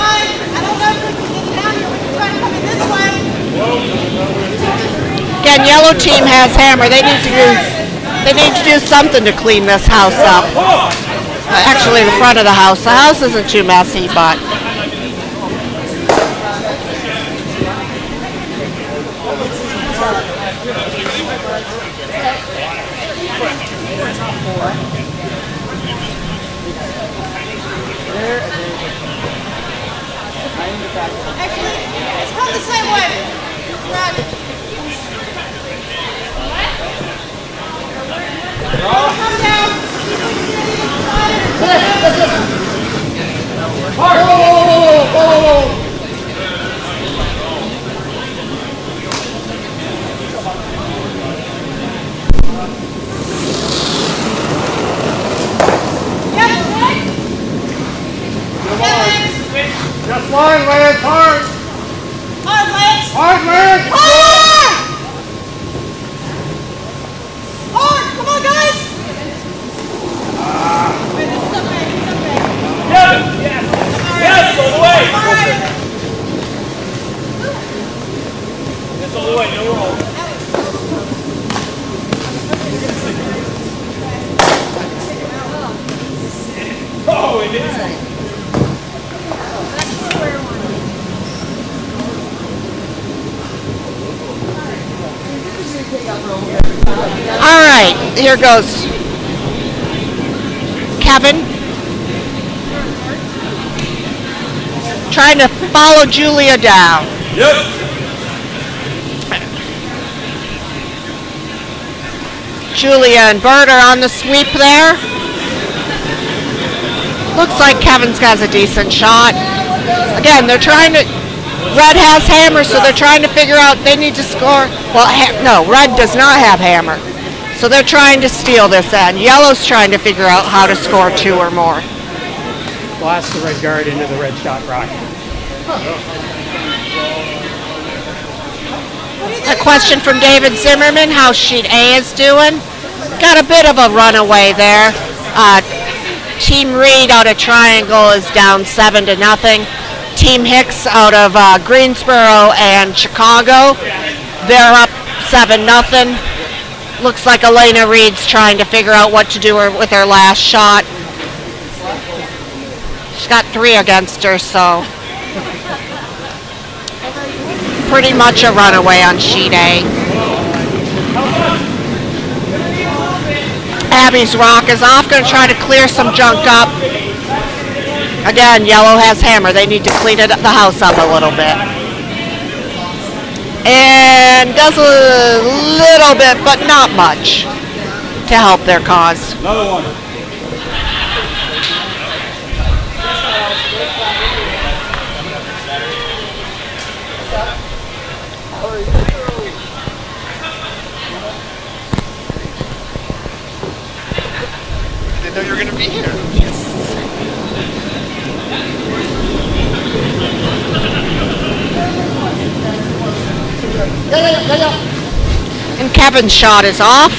Again, yellow team has hammer. They need to do something to clean this house up. Actually, the front of the house. The house isn't too messy, but. Actually, it's come the same way. Right. Come down. Just line, Lance, hard. Hard, Lance. Hard, Lance. Hard! Hard! Come on, guys! Wait, this is okay. It's okay. Yes. Yes, all the way. All right. That's all the way. No roll. Oh, it is. All right, here goes Kevin. Trying to follow Julia down. Yep. Julia and Bert are on the sweep there. Looks like Kevin's got a decent shot. Again, they're trying to. Red has hammer, so they're trying to figure out they need to score. Well, no, red does not have hammer. So they're trying to steal this end. Yellow's trying to figure out how to score two or more. Blast the red guard into the red shot rock. A question from David Zimmerman, how sheet A is doing. Got a bit of a runaway there. Team Reed out of Triangle is down 7-0. Team Hicks out of Greensboro and Chicago, they're up 7-0. Looks like Elena Reed's trying to figure out what to do with her last shot. She's got 3 against her, so pretty much a runaway on sheet A. Abby's rock is off, going to try to clear some junk up. Again, yellow has hammer. They need to clean the house up a little bit. And does a little bit, but not much, to help their cause. Another one. I didn't know you were going to be here. And Kevin's shot is off.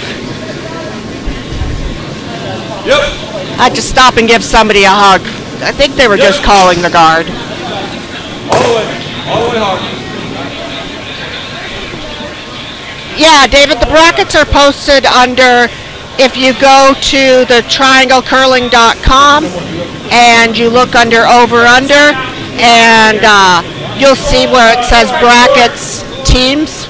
Yep. I had to stop and give somebody a hug. I think they were just calling the guard. All the way. All the way hard. Yeah, David, the brackets are posted under, if you go to the trianglecurling.com and you look under over-under, and you'll see where it says brackets teams,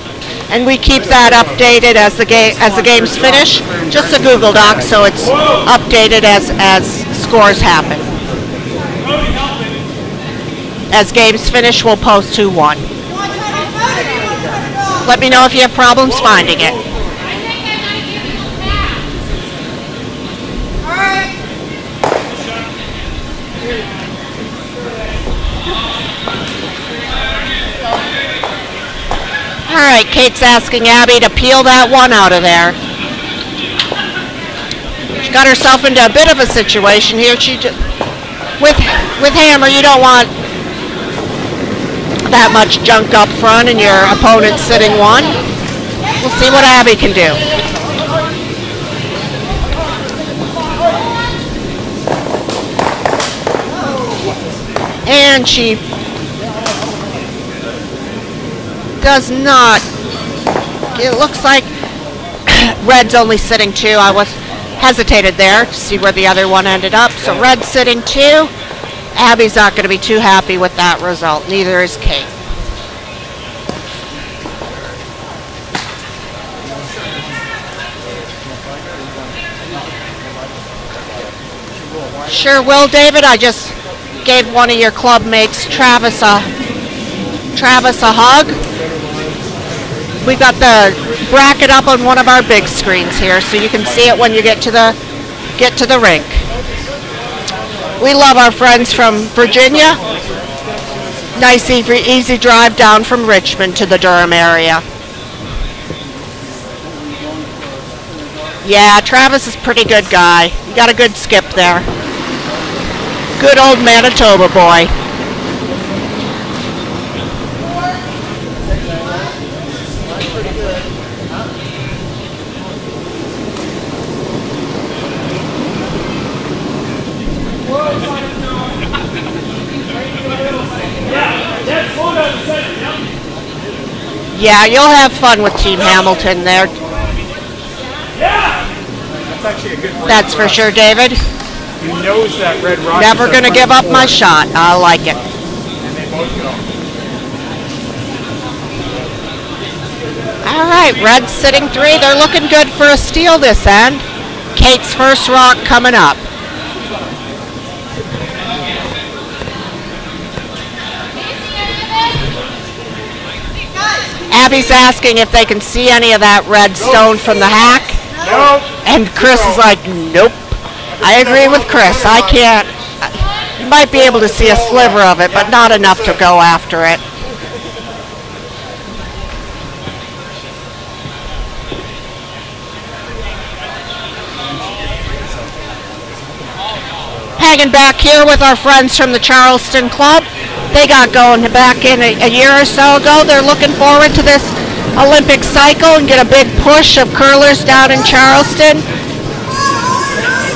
and we keep that updated as the games finish. Just a Google Doc, so it's updated as scores happen. As games finish, we'll post who won. Let me know if you have problems finding it. All right, Kate's asking Abby to peel that one out of there. She got herself into a bit of a situation here. With hammer, you don't want that much junk up front and your opponent sitting one. We'll see what Abby can do. And she does not. It looks like red's only sitting 2. I was hesitated there to see where the other one ended up. So red's sitting 2. Abby's not going to be too happy with that result. Neither is Kate. Sure will, David. I just gave one of your club mates, Travis a hug. We've got the bracket up on one of our big screens here, so you can see it when you get to the rink. We love our friends from Virginia. Nice, easy drive down from Richmond to the Durham area. Yeah, Travis is a pretty good guy. You got a good skip there. Good old Manitoba boy. Yeah, you'll have fun with Team Hamilton there. That's actually a good break. That's for sure, David. He knows that red rock. Never going to give up my shot. I like it. And they both go. All right, red's sitting 3. They're looking good for a steal this end. Kate's first rock coming up. Abby's asking if they can see any of that red stone from the hack. Nope. And Chris is like, nope. I agree with Chris. I can't. You might be able to see a sliver of it, but not enough to go after it. Hanging back here with our friends from the Charleston Club. They got going back in a year or so ago. They're looking forward to this Olympic cycle and get a big push of curlers down in Charleston.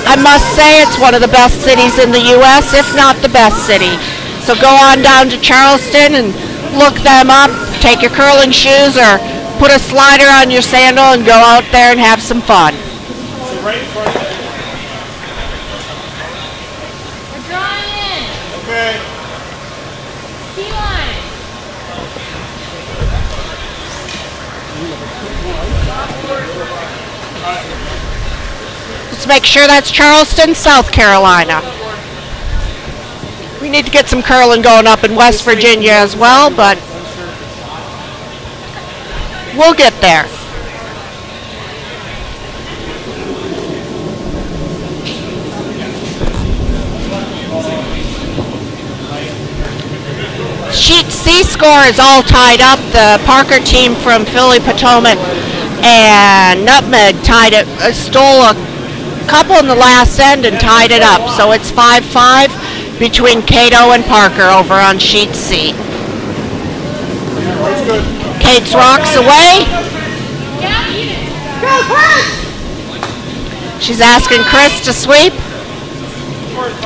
I must say it's one of the best cities in the U.S., if not the best city. So go on down to Charleston and look them up. Take your curling shoes or put a slider on your sandal and go out there and have some fun. We're drawing in. Let's make sure that's Charleston, South Carolina. We need to get some curling going up in West Virginia as well, but we'll get there. Sheet C score is all tied up. The Parker team from Philly, Potomac, and Nutmeg tied it, stole a couple in the last end and tied it up. So it's 5-5 between Cato and Parker over on Sheet C. Kate's rocks away. She's asking Chris to sweep.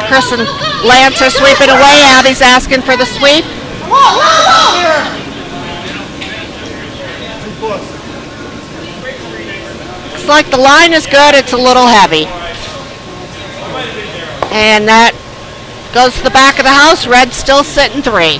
Chris and Lance are sweeping away. Abby's asking for the sweep. Looks like the line is good. It's a little heavy. And that goes to the back of the house. Red's still sitting 3.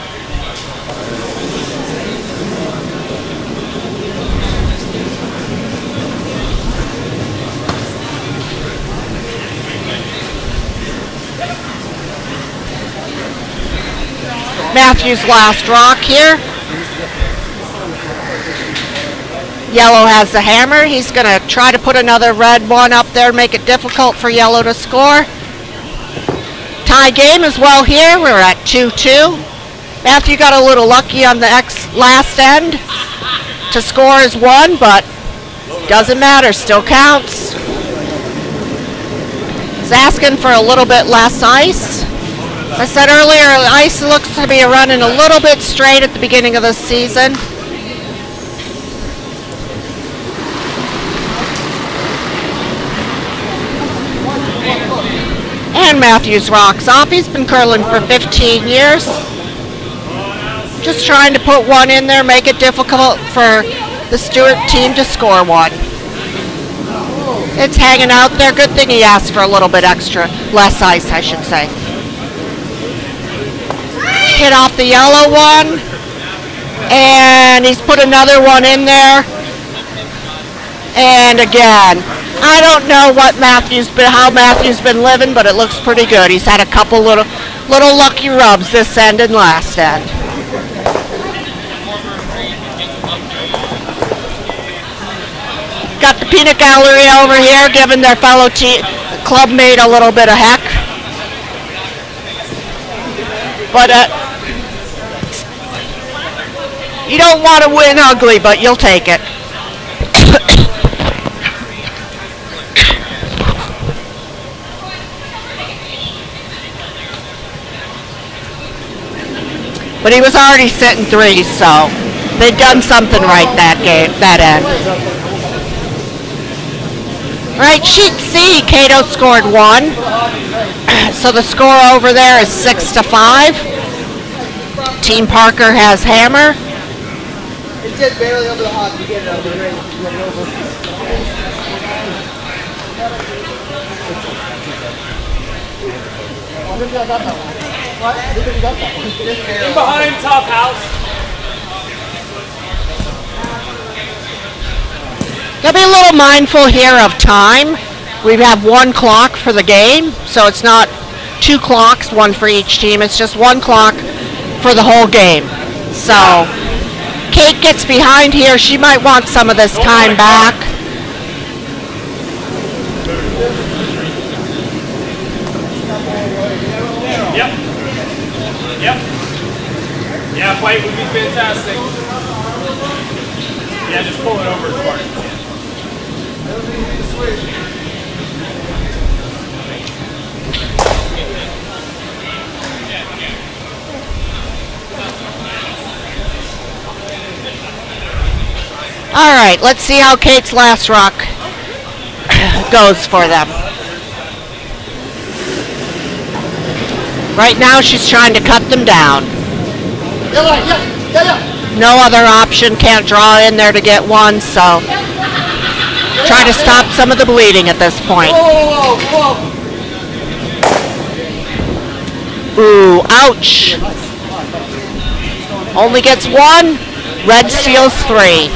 Matthew's last rock here. Yellow has the hammer. He's going to try to put another red one up there, make it difficult for Yellow to score. Tie game as well here. We're at 2-2. Matthew got a little lucky on the last end to score as 1, but doesn't matter, still counts. He's asking for a little bit less ice. As I said earlier, the ice looks to be running a little bit straight at the beginning of the season. And Matthews rocks off. He's been curling for 15 years. Just trying to put one in there, make it difficult for the Stewart team to score one. It's hanging out there. Good thing he asked for a little bit extra, less ice, I should say. Hit off the yellow one, and he's put another one in there. And again, I don't know what how Matthew's been living, but it looks pretty good. He's had a couple little lucky rubs this end and last end. Got the peanut gallery over here, giving their fellow clubmate a little bit of heck. But you don't want to win ugly, but you'll take it. But he was already sitting 3, so they've done something right that end. All right, sheet C, Cato scored 1. So the score over there is 6-5. Team Parker has hammer. It's just barely over the hot to get it over. What? In behind, top house. Gotta be a little mindful here of time. We have 1 clock for the game, so it's not 2 clocks, 1 for each team. It's just 1 clock for the whole game. So Kate gets behind here. She might want some of this time back. Yep. Yeah, white would be fantastic. Yeah, just pull it over as far. All right, let's see how Kate's last rock goes for them. Right now she's trying to cut them down. No other option, can't draw in there to get one, so try to stop some of the bleeding at this point. Ooh, ouch. Only gets 1, red steals 3.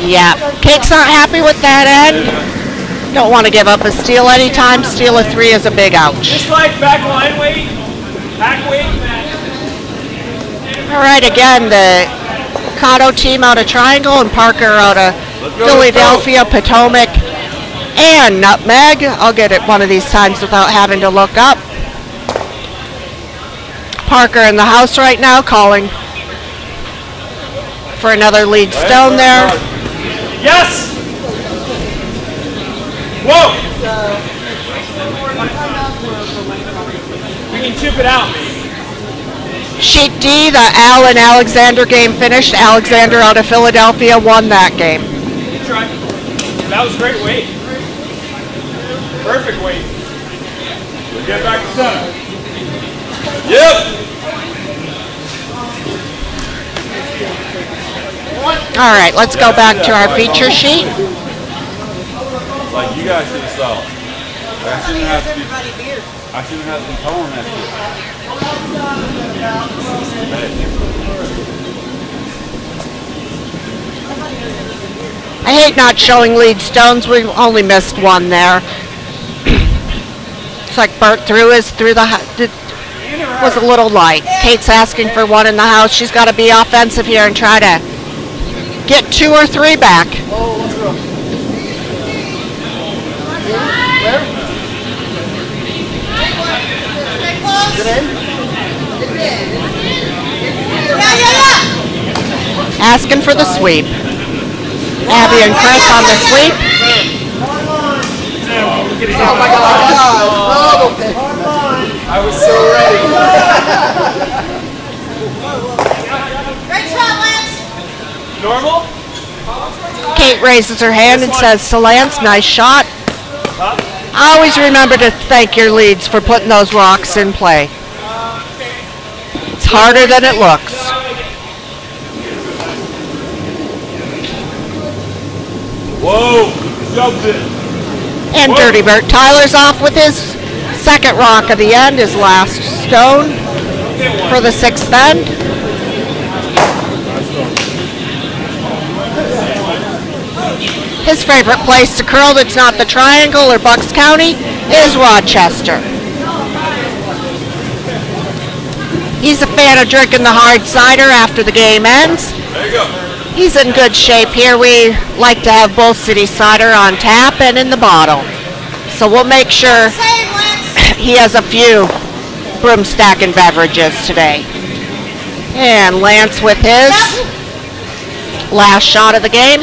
Yeah, Cake's not happy with that end. Don't want to give up a steal anytime. Steal a 3 is a big ouch. Just like back line weight, back weight. All right, again, the Cotto team out of Triangle and Parker out of Philadelphia, Potomac, and Nutmeg. I'll get it one of these times without having to look up. Parker in the house right now calling for another lead stone there. Yes! Whoa! We can chip it out. Sheet D, the Al and Alexander game finished. Alexander out of Philadelphia won that game. Good try. That was great weight. Perfect weight. Get back to center. Yep. All right, let's go back to our feature sheet. Like you guys should have saw. I shouldn't have been calling that shit. I hate not showing lead stones. We've only missed one there. It's like Bert threw the was a little light. Kate's asking for one in the house. She's got to be offensive here and try to get 2 or 3 back. Asking for the sweep. Abby and Chris on the sweep. Oh my God. I was so ready. Great shot, Lance. Normal? Kate raises her hand and says to Lance, nice shot. Always remember to thank your leads for putting those rocks in play. It's harder than it looks. Whoa! Jumped it. And Dirty Bert Tyler's off with his second rock of the end, his last stone for the 6th end. His favorite place to curl that's not the Triangle or Bucks County is Rochester. He's a fan of drinking the hard cider after the game ends. There you go. He's in good shape here. We like to have Bull City cider on tap and in the bottle. So we'll make sure he has a few broom stacking beverages today. And Lance with his last shot of the game.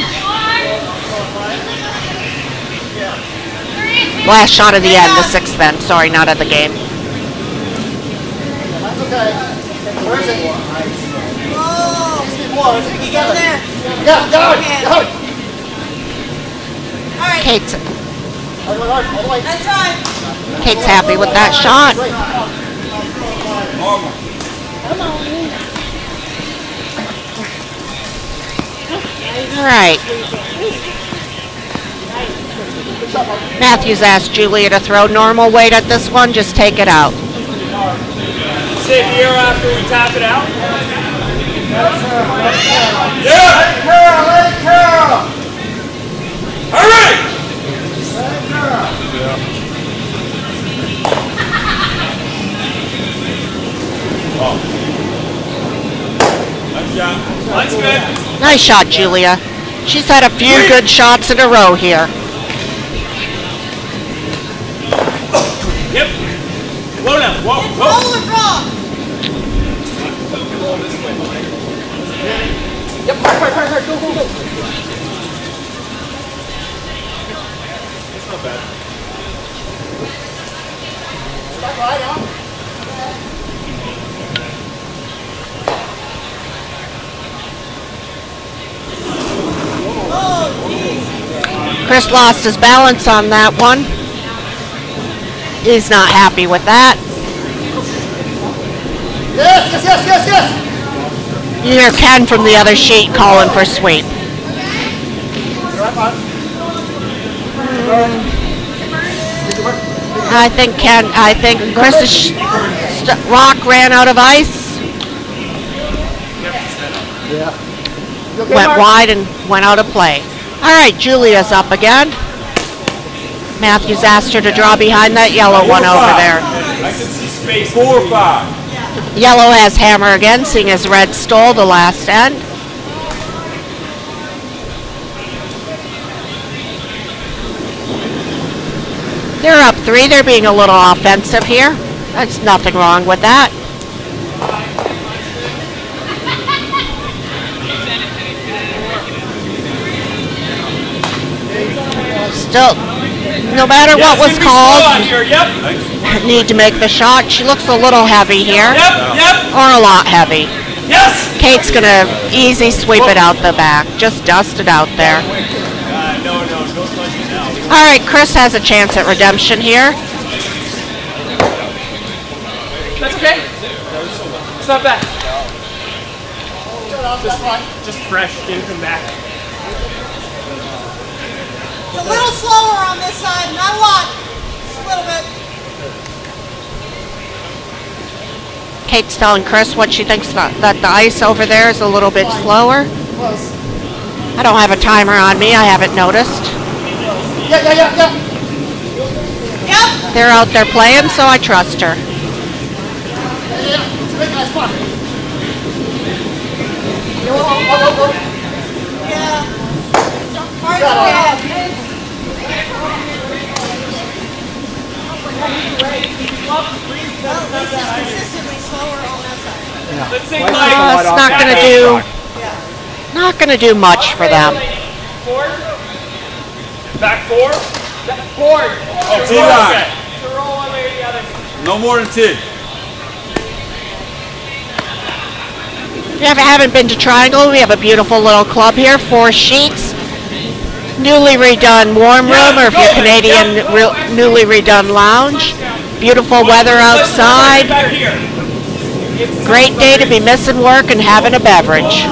Last shot of the end, the 6th end. Sorry, not of the game. That's okay. Where is it? Whoa. You go there. Yeah, go. All right. Kate's Nice try. Kate's happy with that shot. All right. Matthews asked Julia to throw normal weight at this one. Just take it out. Sit here after we tap it out. Yeah! Let it curl, let it curl. All right! Let it curl. Oh. Nice shot. That's good. Nice shot, Julia. She's had a few good shots in a row here. Yep. Low down. Whoa, whoa. Roll or draw. Yep, hard, go. It's not bad. Back right on. Chris lost his balance on that one. He's not happy with that. Yes. You hear Ken from the other sheet calling for sweep. I think Chris's rock ran out of ice. Yeah. Went wide and went out of play. All right, Julia's up again. Matthews asked her to draw behind that yellow one over there. I can see space. 4 or 5. Yellow has hammer again, seeing as red stole the last end. They're up 3. They're being a little offensive here. There's nothing wrong with that. Still, no matter what was called, need to make the shot. She looks a little heavy here, or a lot heavy. Kate's going to easy sweep it out the back. Just dust it out there. All right, Chris has a chance at redemption here. That's okay. It's not bad. Just fresh in from back. It's a little slower on this side, not a lot. Just a little bit. Kate's telling Chris what she thinks that the ice over there is a little bit slower. I don't have a timer on me. I haven't noticed. Yeah. They're out there playing, so I trust her. Yeah. Hard to get. Well, this is consistently slower on that side. Let's say It's not gonna do much for them. Back 4. Forward. Oh, T-line. To roll one way or the other. No more than 10. If you haven't been to Triangle, we have a beautiful little club here. 4 sheets. Newly redone warm room, or if you're Canadian, newly redone lounge. Beautiful weather outside. Great day to be missing work and having a beverage.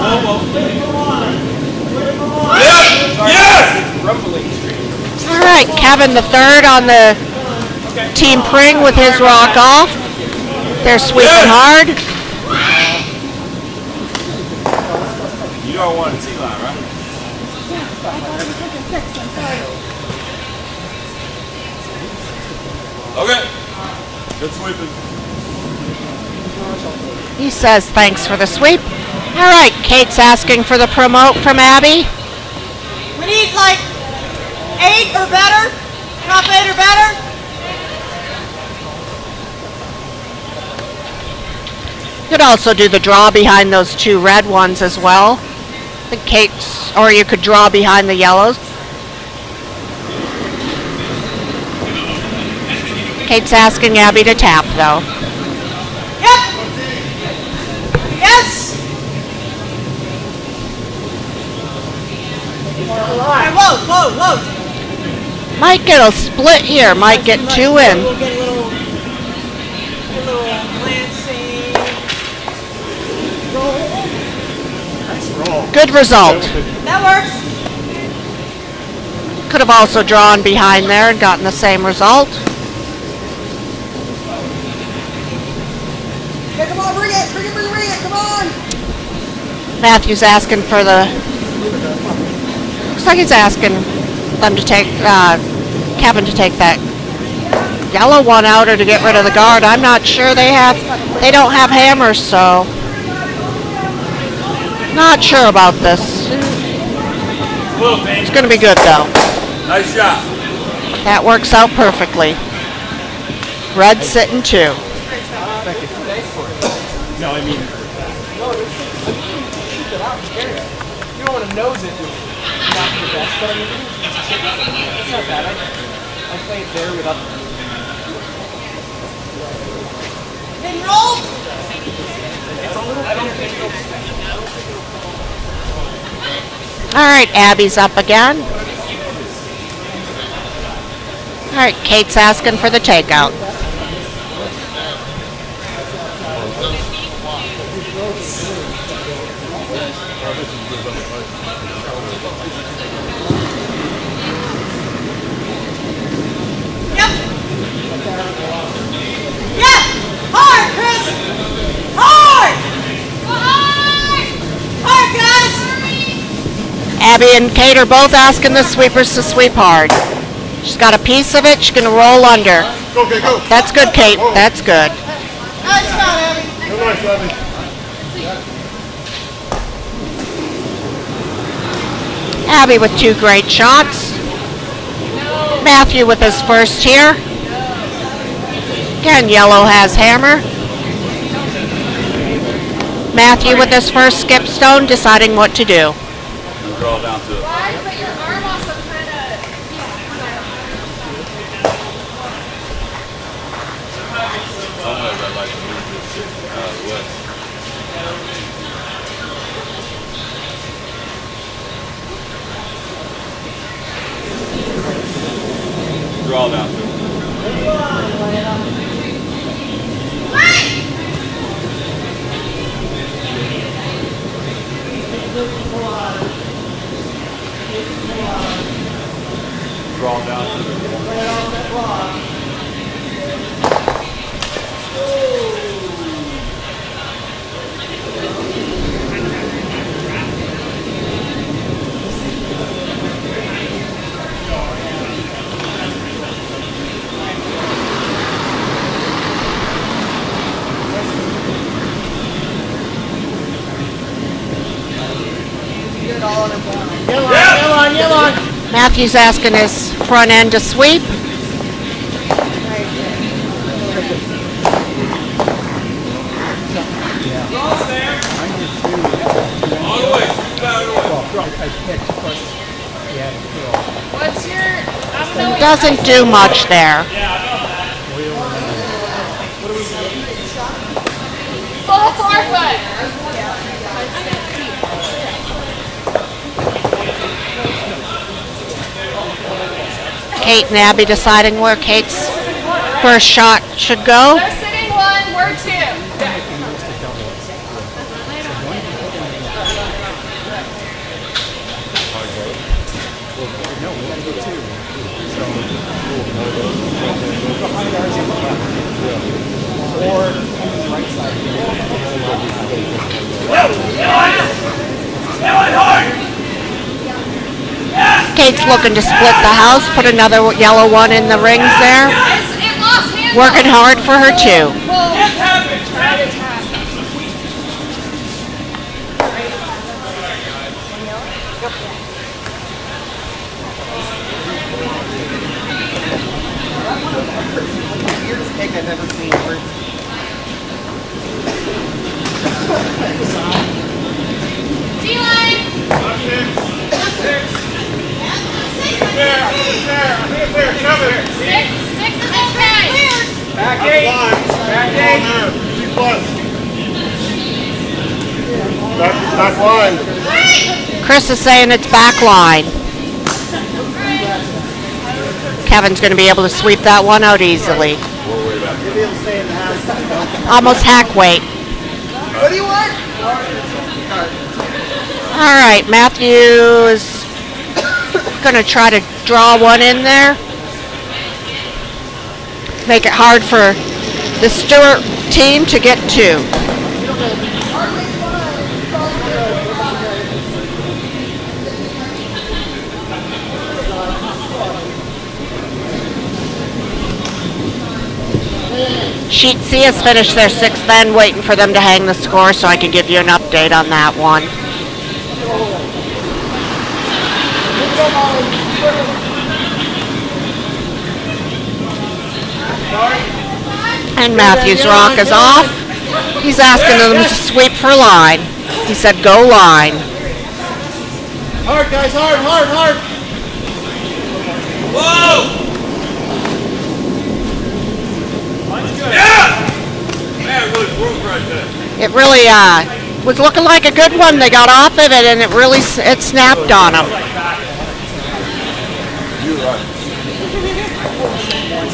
All right, Kevin the third on the team Pring with his rock off. They're sweeping hard. You don't want a T-line, right? Okay. Good sweeping. He says thanks for the sweep. All right, Kate's asking for the promote from Abby. We need like 8 or better. Top 8 or better. You could also do the draw behind those 2 red ones as well. The Kate's, or you could draw behind the yellows. Kate's asking Abby to tap though. Yep. Yes. Right, whoa. Might get a split here. Might get 2 in. We'll get a little glancing. Roll. Good result. That works. Could have also drawn behind there and gotten the same result. Yeah, come on, bring it, come on! Matthew's asking for the... Looks like he's asking them to take... Kevin to take that yellow one out or to get rid of the guard. I'm not sure they don't have hammers, so... Not sure about this. It's going to be good, though. Nice shot. That works out perfectly. Red sitting 2. No, I mean. You don't want to nose it. Not the best, but I mean, it's not bad. I play it there without. Didn't roll. It's a little. I don't think it'll. All right, Abby's up again. All right, Kate's asking for the takeout. Hard, Chris! Hard! Hard, guys! Abby and Kate are both asking the sweepers to sweep hard. She's got a piece of it. She's going to roll under. Go, okay, go. That's good, Kate. That's good. Nice shot, Abby. Good nice, Abby. Abby with 2 great shots. Matthew with his first here. Again, yellow has hammer. Matthew with his first skip stone, deciding what to do. Draw down to it. Why? But your arm also kind of. Sometimes I like to move this shit out of the way. Draw down to it. Draw down to the Matthew's asking his front end to sweep. What's your? I don't know. What Doesn't do much there. Full forefoot. Kate and Abby deciding where Kate's first shot should go. They're sitting 1, we're 2. Kate's looking to split the house, put another yellow one in the rings there. It lost hands. Working hard for her too. Well, try to tap. Weirdest cake I've ever seen. D-line. Six is okay. Back 8. Back 8. G plus. Back line. Chris is saying it's back line. Kevin's going to be able to sweep that one out easily. Almost hack weight. What do you want? All right, Matthew is going to try to draw one in there. Make it hard for the Stewart team to get 2. Sheet C has finished their 6th end, waiting for them to hang the score so I can give you an update on that one. And Matthew's rock is off. He's asking them to sweep for line. He said, go line. Hard, guys, hard, hard, hard. Whoa! Yeah! Man, it really broke right there. It really was looking like a good one. They got off of it and it really snapped on them. You're right.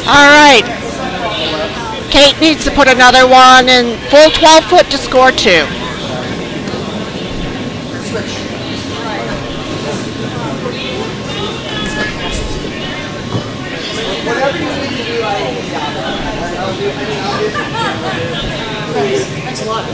All right. Kate needs to put another one in full 12 foot to score 2. Whatever you need to do, I'll do anything. Thanks a lot.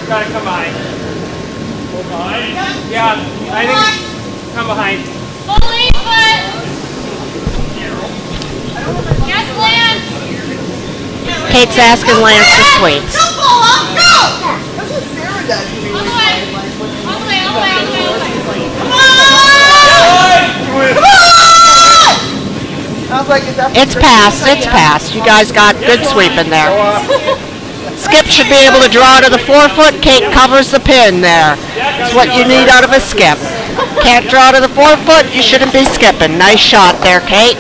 Gotta come behind. Yeah, I think come behind. Fully foot. Yes, Lance. Kate's asking Lance to sweep. That's what Sarah does to me. All the way. All the way, all the way, all the way, all the way. Come on! I was like, is that It's passed. It's passed. You guys got good sweep in there. Skip should be able to draw to the 4-foot. Kate covers the pin there. That's what you need out of a skip. Can't draw to the 4-foot, you shouldn't be skipping. Nice shot there, Kate.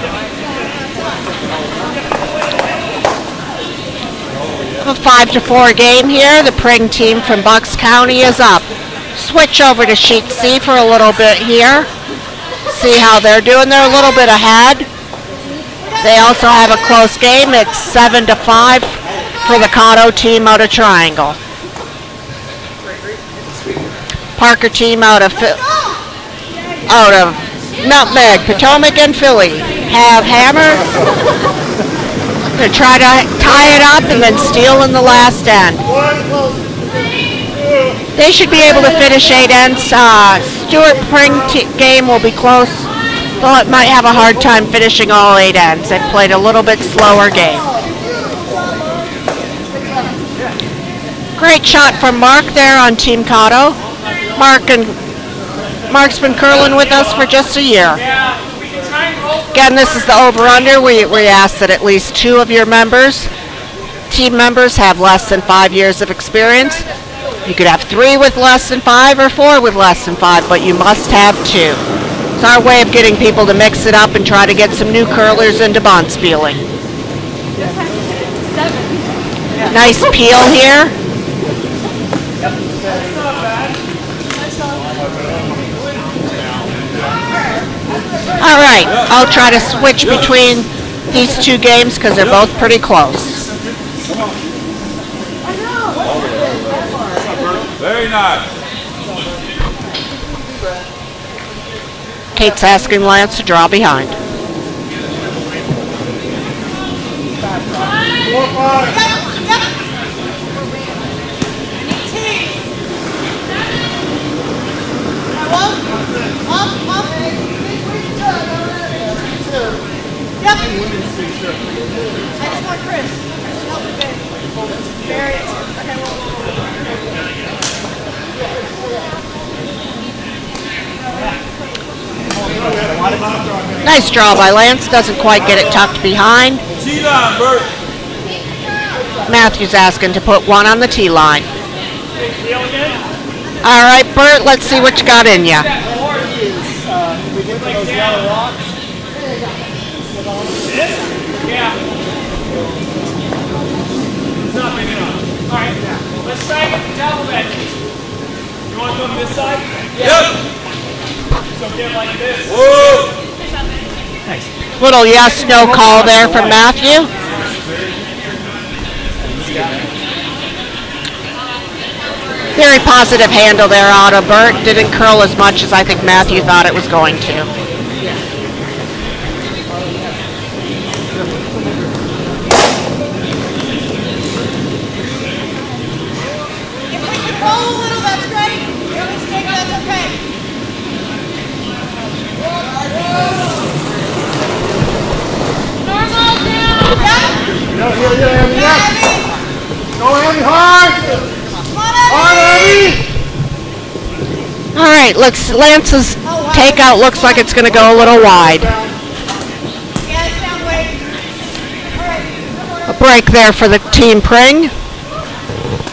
A 5-4 game here. The Pring team from Bucks County is up. Switch over to sheet C for a little bit here. See how they're doing. They're a little bit ahead. They also have a close game. It's 7-5 for the Cotto team out of Triangle. Parker team out of Nutmeg, Potomac, and Philly have hammered. They try to tie it up and then steal in the last end. They should be able to finish 8 ends. Stewart Pring game will be close, though it might have a hard time finishing all 8 ends. They played a little bit slower game. Great shot from Mark there on Team Cotto. Mark's been curling with us for just a year. Again, this is the over-under. We ask that at least 2 of your team members have less than 5 years of experience. You could have 3 with less than 5 or 4 with less than 5, but you must have 2. It's our way of getting people to mix it up and try to get some new curlers into Bonspieling. Nice peel here. All right, I'll try to switch between these 2 games because they're both pretty close. Very nice. Kate's asking Lance to draw behind. 4-5. Yep. I just want Chris. Help me bury it. Okay, Nice draw by Lance. Doesn't quite get it tucked behind. T-line, Bert. Matthew's asking to put 1 on the T line. All right, Bert, let's see what you got in ya. Yeah. It's not big enough. All right. Let's try and get the double edge. You want to go to this side? Yep. So get like this. Whoa. Nice. Little yes, no call there from Matthew. Very positive handle there out of Bert. Didn't curl as much as I think Matthew thought it was going to. if we can roll a little, that's great. If we stick, that's okay. Normal down. Go Andy, hard! Hard, Andy! All right, Lance's takeout looks like it's going to go a little wide. Yeah, it's down way. All right. A break there for the Team Pring.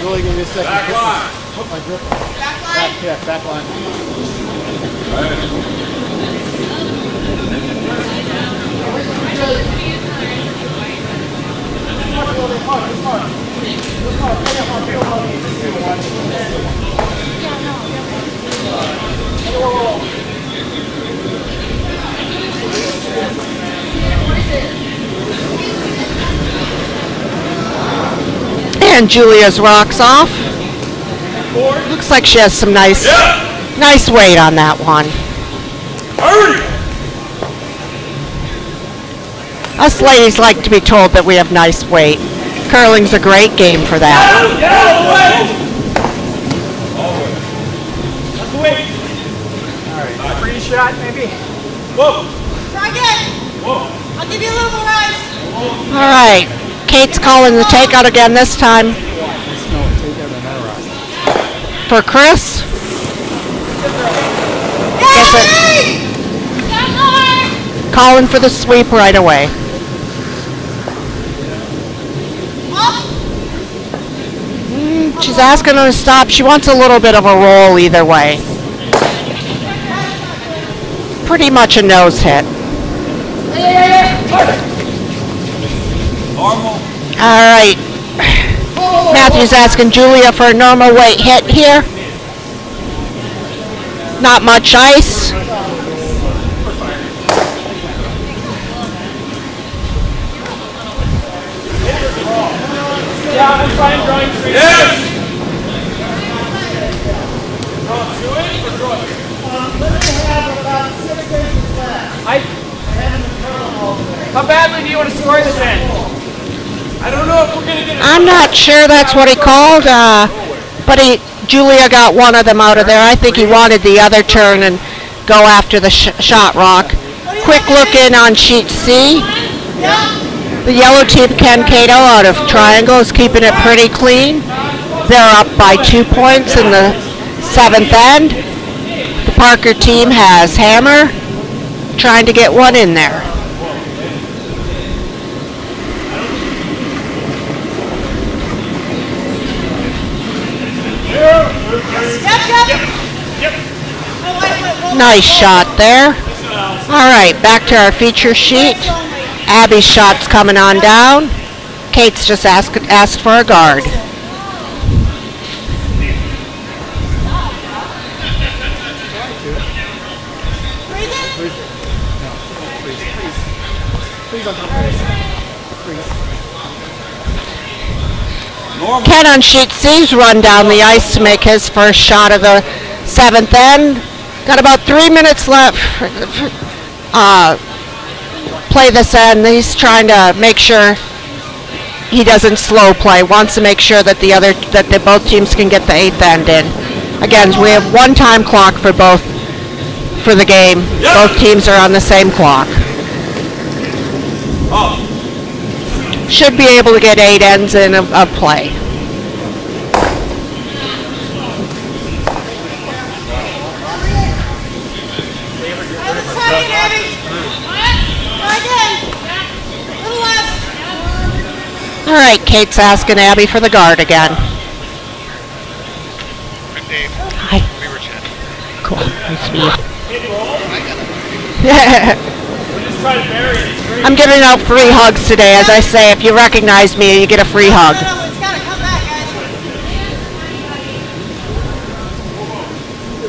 Really give me a second. Back line. Put my grip on. Back line. Yeah, back line. And Julia's rocks off. Looks like she has some nice weight on that one. Us ladies like to be told that we have nice weight. Curling's a great game for that. Alright, free shot maybe? Try again. I'll give you a little more ice. Alright, Kate's calling the takeout again this time. For Chris. Calling for the sweep right away. She's asking her to stop. She wants a little bit of a roll either way. Pretty much a nose hit. All right. Matthew's asking Julia for a normal weight hit here. Not much ice. Yeah, I'm trying drawing straight. Yes! How badly do you want to score this in? I don't know if we're going to get it. I'm not sure that's what he called, but Julia got one of them out of there. I think he wanted the other turn and go after the shot rock. Quick look in on sheet C. The yellow team, Ken Cato out of Triangle, is keeping it pretty clean. They're up by 2 points in the 7th end. The Parker team has Hammer trying to get one in there. Nice shot there. All right, back to our feature sheet. Abby's shot's coming on down. Kate's just asked for a guard. Ken on sheet C's run down the ice to make his first shot of the 7th end. Got about 3 minutes left. Play this end. He's trying to make sure he doesn't slow play. Wants to make sure that both teams can get the 8th end in. Again, we have one time clock for the game. Yep. Both teams are on the same clock. Should be able to get 8 ends in of play. All right, Kate's asking Abby for the guard again. Dave. Hi. We were chatting. Cool. Nice to meet you. I'm giving out free hugs today. As I say, if you recognize me, you get a free hug. It's got to come back, guys.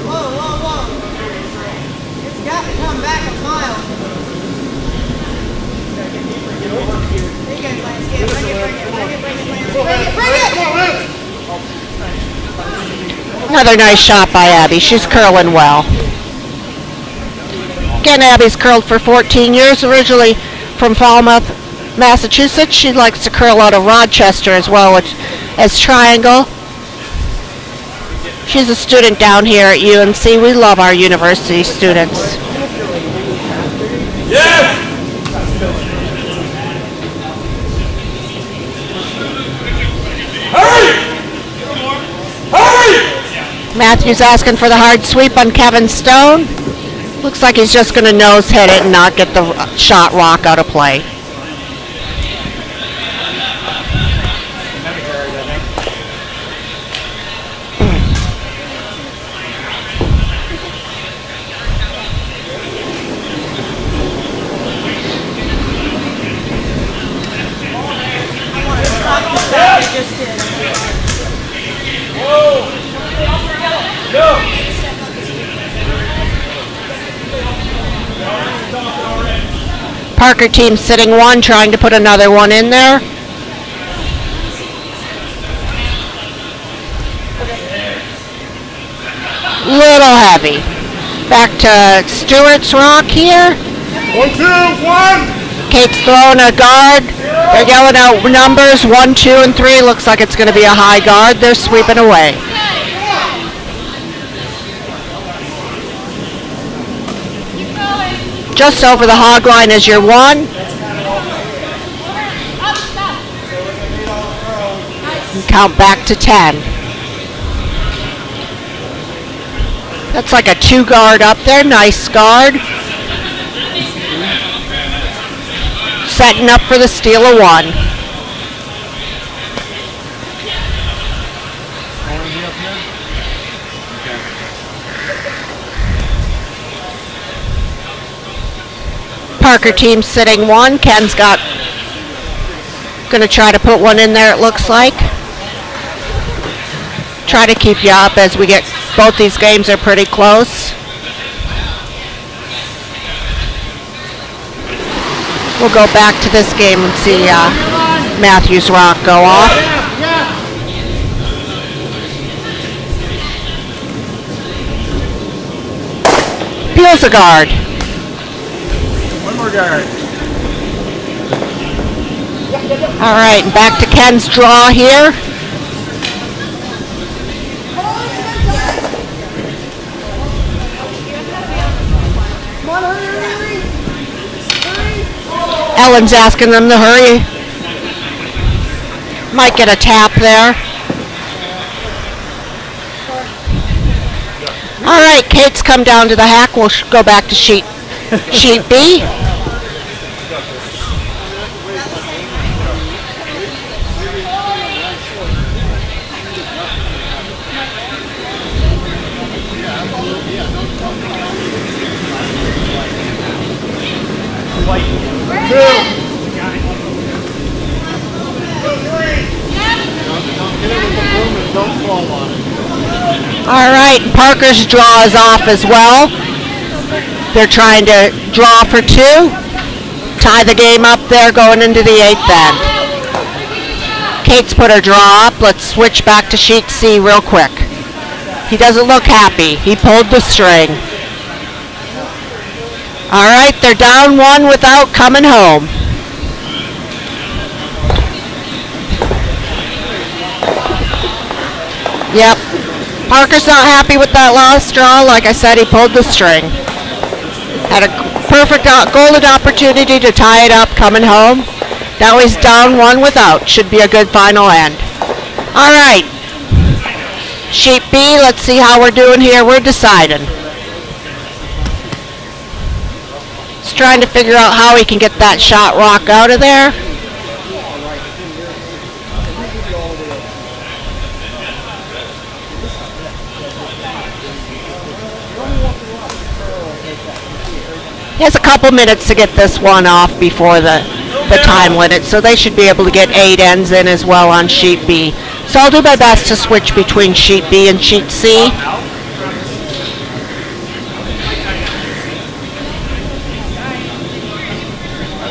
Whoa. It's got to come back a mile. There you go, Lance. Bring it. Another nice shot by Abby. She's curling well. Again, Abby's curled for 14 years, originally from Falmouth, Massachusetts. She likes to curl out of Rochester as well as Triangle. She's a student down here at UNC. We love our university students. Yes! Matthew's asking for the hard sweep on Kevin Stone. Looks like he's just going to nose hit it and not get the shot rock out of play. Parker team sitting 1, trying to put another one in there. Little heavy. Back to Stewart's rock here. 1, 2, 1. Kate's throwing a guard. They're yelling out numbers 1, 2, and 3. Looks like it's going to be a high guard. They're sweeping away. Just over the hog line is your 1. And count back to 10. That's like a 2 guard up there. Nice guard. Setting up for the steal of 1. Parker team sitting 1. Ken's gonna try to put one in there, it looks like. Try to keep you up as we get, both these games are pretty close. We'll go back to this game and see Matthew's rock go off. Peels a guard. One more guard. All right, back to Ken's draw here. Ellen's asking them to hurry. Might get a tap there. All right, Kate's come down to the hack. We'll go back to sheet B. All right, Parker's draw is off as well. They're trying to draw for 2. Tie the game up there going into the 8th end. Kate's put her draw up. Let's switch back to sheet C real quick. He doesn't look happy. He pulled the string. All right, they're down 1 without coming home. Yep. Parker's not happy with that last draw. Like I said, he pulled the string. Had a perfect golden opportunity to tie it up coming home. Now he's down 1 without. Should be a good final end. All right. Sheet B, let's see how we're doing here. We're deciding. Just trying to figure out how he can get that shot rock out of there. He has a couple minutes to get this one off before the time limit, so they should be able to get 8 ends in as well on sheet B. So I'll do my best to switch between sheet B and sheet C.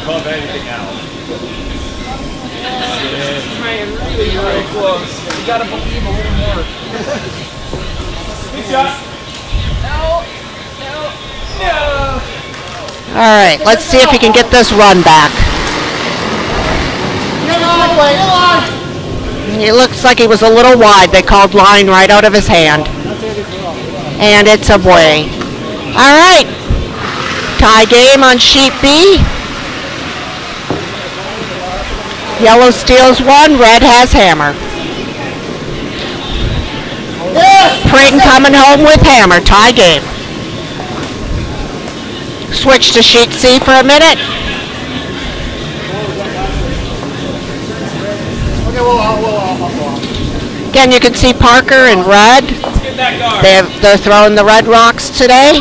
Above anything else. Really close. You gotta believe a little more. Good shot. No. All right, let's see if he can get this run back. It looks like he was a little wide. They called line right out of his hand. And it's away. All right, tie game on sheet B. Yellow steals 1, red has hammer. Creighton coming home with hammer, tie game. Switch to sheet C for a minute. Again, you can see Parker in red. They're throwing the red rocks today.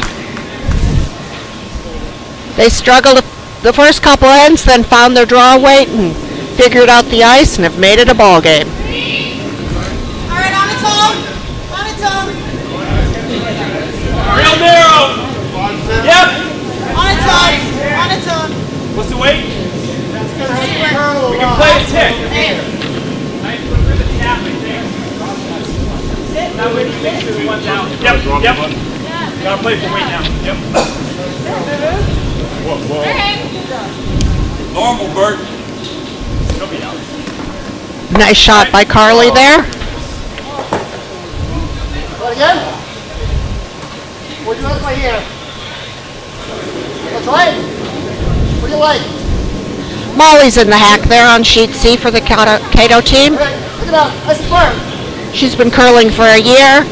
They struggled the first couple ends, then found their draw weight and figured out the ice and have made it a ball game. All right, on its own. On its own. Real narrow. Yep. On its own. On its own. What's the weight? We can play a tick. Nice, put through the tap right there. That way you make sure the one's out. Yep. Gotta play for weight now. Yep. Whoa. Normal, Bert. He'll be out. Nice shot by Carly there. What again? What do you like my hair? That's right. What do you like? Molly's in the hack there on sheet C for the Cato team. All right, look it up. Nice and firm. She's been curling for a year.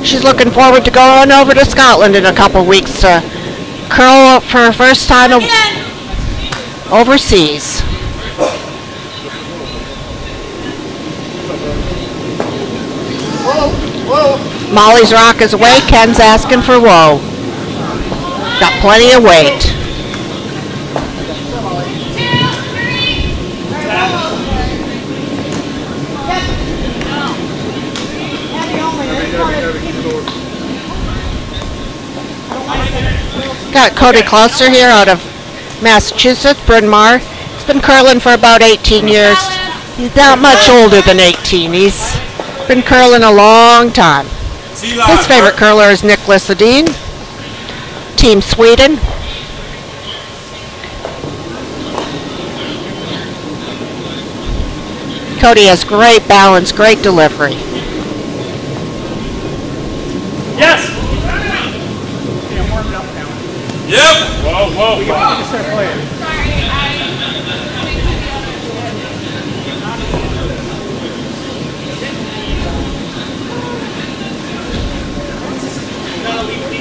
She's looking forward to going over to Scotland in a couple weeks to curl for her first time overseas. Whoa. Molly's rock is away. Ken's asking for whoa. Got plenty of weight. 2, 3. Got Cody Closer here out of Massachusetts, Bryn Mawr. He's been curling for about 18 years. He's not much older than 18. He's been curling a long time. His favorite curler is Nicholas Edin, Team Sweden. Cody has great balance, great delivery. Yes. Okay, I'm warming up now. Yep. Whoa. We can start playing.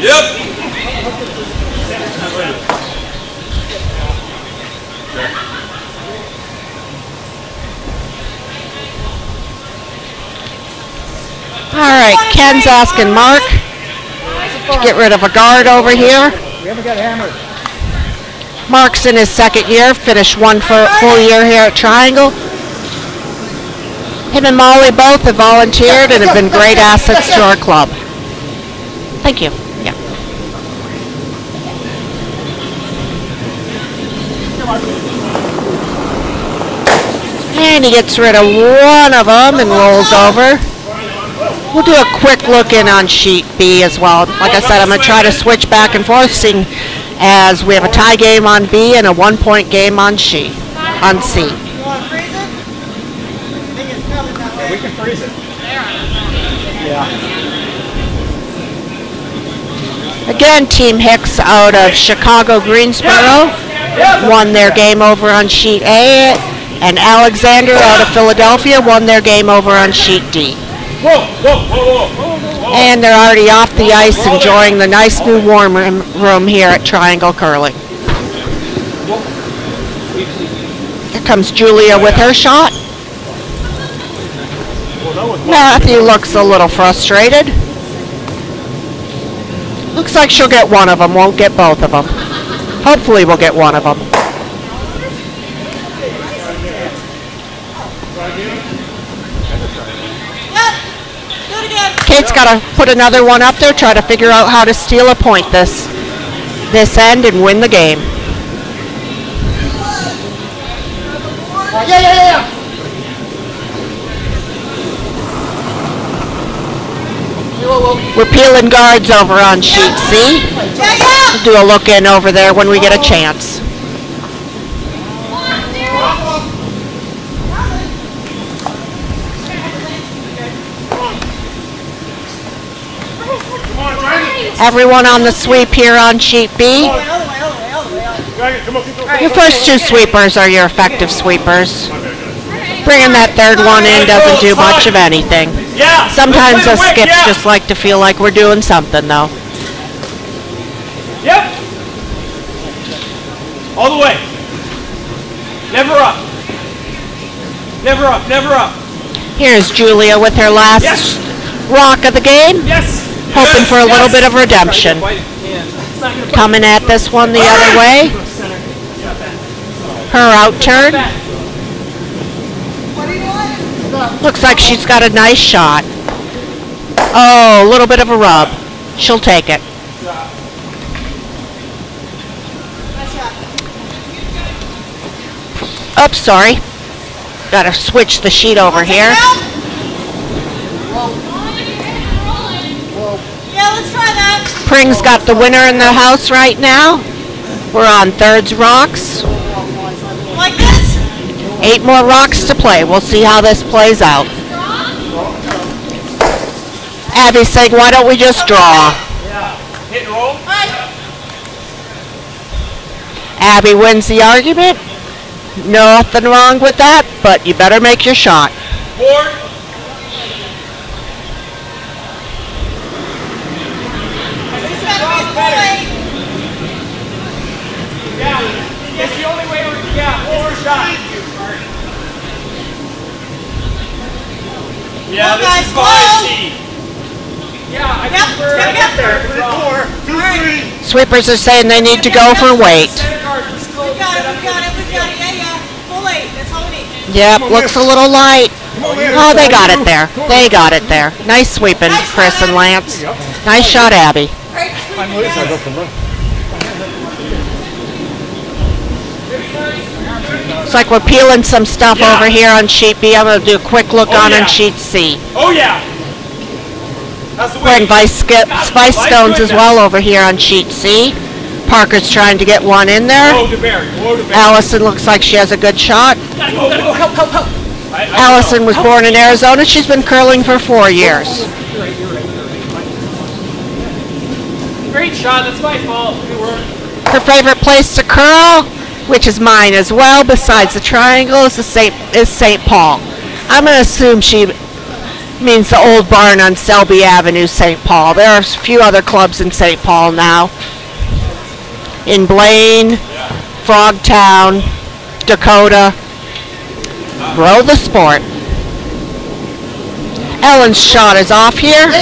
Yep. All right, Ken's asking Mark to get rid of a guard over here. We haven't got hammered. Mark's in his second year, finished one full year here at Triangle. Him and Molly both have volunteered and have been great assets to our club. Thank you. Yeah. And he gets rid of one of them and rolls over. We'll do a quick look in on sheet B as well. Like I said, I'm going to try to switch back and forth, seeing as we have a tie game on B and a 1-point game on C. You want to freeze it? I think it's coming that way. We can freeze it. Yeah. Again, Team Hicks out of Chicago Greensboro won their game over on sheet A, and Alexander out of Philadelphia won their game over on sheet D. Whoa. And they're already off the ice enjoying the nice new warm room here at Triangle Curling. Here comes Julia with her shot. Matthew looks a little frustrated. Looks like she'll get one of them, won't get both of them. Hopefully we'll get one of them. Kate's got to put another one up there, try to figure out how to steal a point this end and win the game. Yeah. We're peeling guards over on sheet C. We'll do a look in over there when we get a chance. Everyone on the sweep here on sheet B. Your first two sweepers are your effective sweepers. Bringing that third one in doesn't do much of anything. Sometimes us skips just like to feel like we're doing something, though. Yep. All the way. Never up. Never up. Here's Julia with her last rock of the game. Yes. Hoping for a little bit of redemption. Coming at this one the other way. Her out turn. Looks like she's got a nice shot. Oh, a little bit of a rub. She'll take it. Oops, sorry. Gotta switch the sheet over here. Yeah, let's try that. Pring's got the winner in the house right now. We're on thirds rocks. Like this? 8 more rocks to play. We'll see how this plays out. Abby's saying, why don't we just draw? Yeah. Hit and roll. Abby wins the argument. Nothing wrong with that, but you better make your shot. Board. It's gotta be full eight. Yeah. It's the only way we're more shot. Yeah, Well, this guys, is close. 5C. Yeah, I Yep, prefer yep, yep. there. Sweepers are saying they need to go for weight. We got it. Yeah. Full eight. That's all we need. Yep, looks a little light. Oh, they got it there. They got it there. Nice sweeping, Chris and Lance. Nice shot, Abby. Great sweep, guys. Looks like we're peeling some stuff over here on sheet B. I'm going to do a quick look on sheet C. Oh, yeah. That's the We're in way. Vice Stones as well over here on sheet C. Parker's trying to get one in there. Whoa, DeBerry. Allison looks like she has a good shot. Gotta go. Help. Allison was born in Arizona. She's been curling for 4 years. Great shot. That's my fault. Good work. Her favorite place to curl, which is mine as well, besides the triangle, is St. Paul. I'm going to assume she means the old barn on Selby Avenue, St. Paul. There are a few other clubs in St. Paul now. In Blaine, Frogtown, Dakota. Grow the sport. Ellen's shot is off here.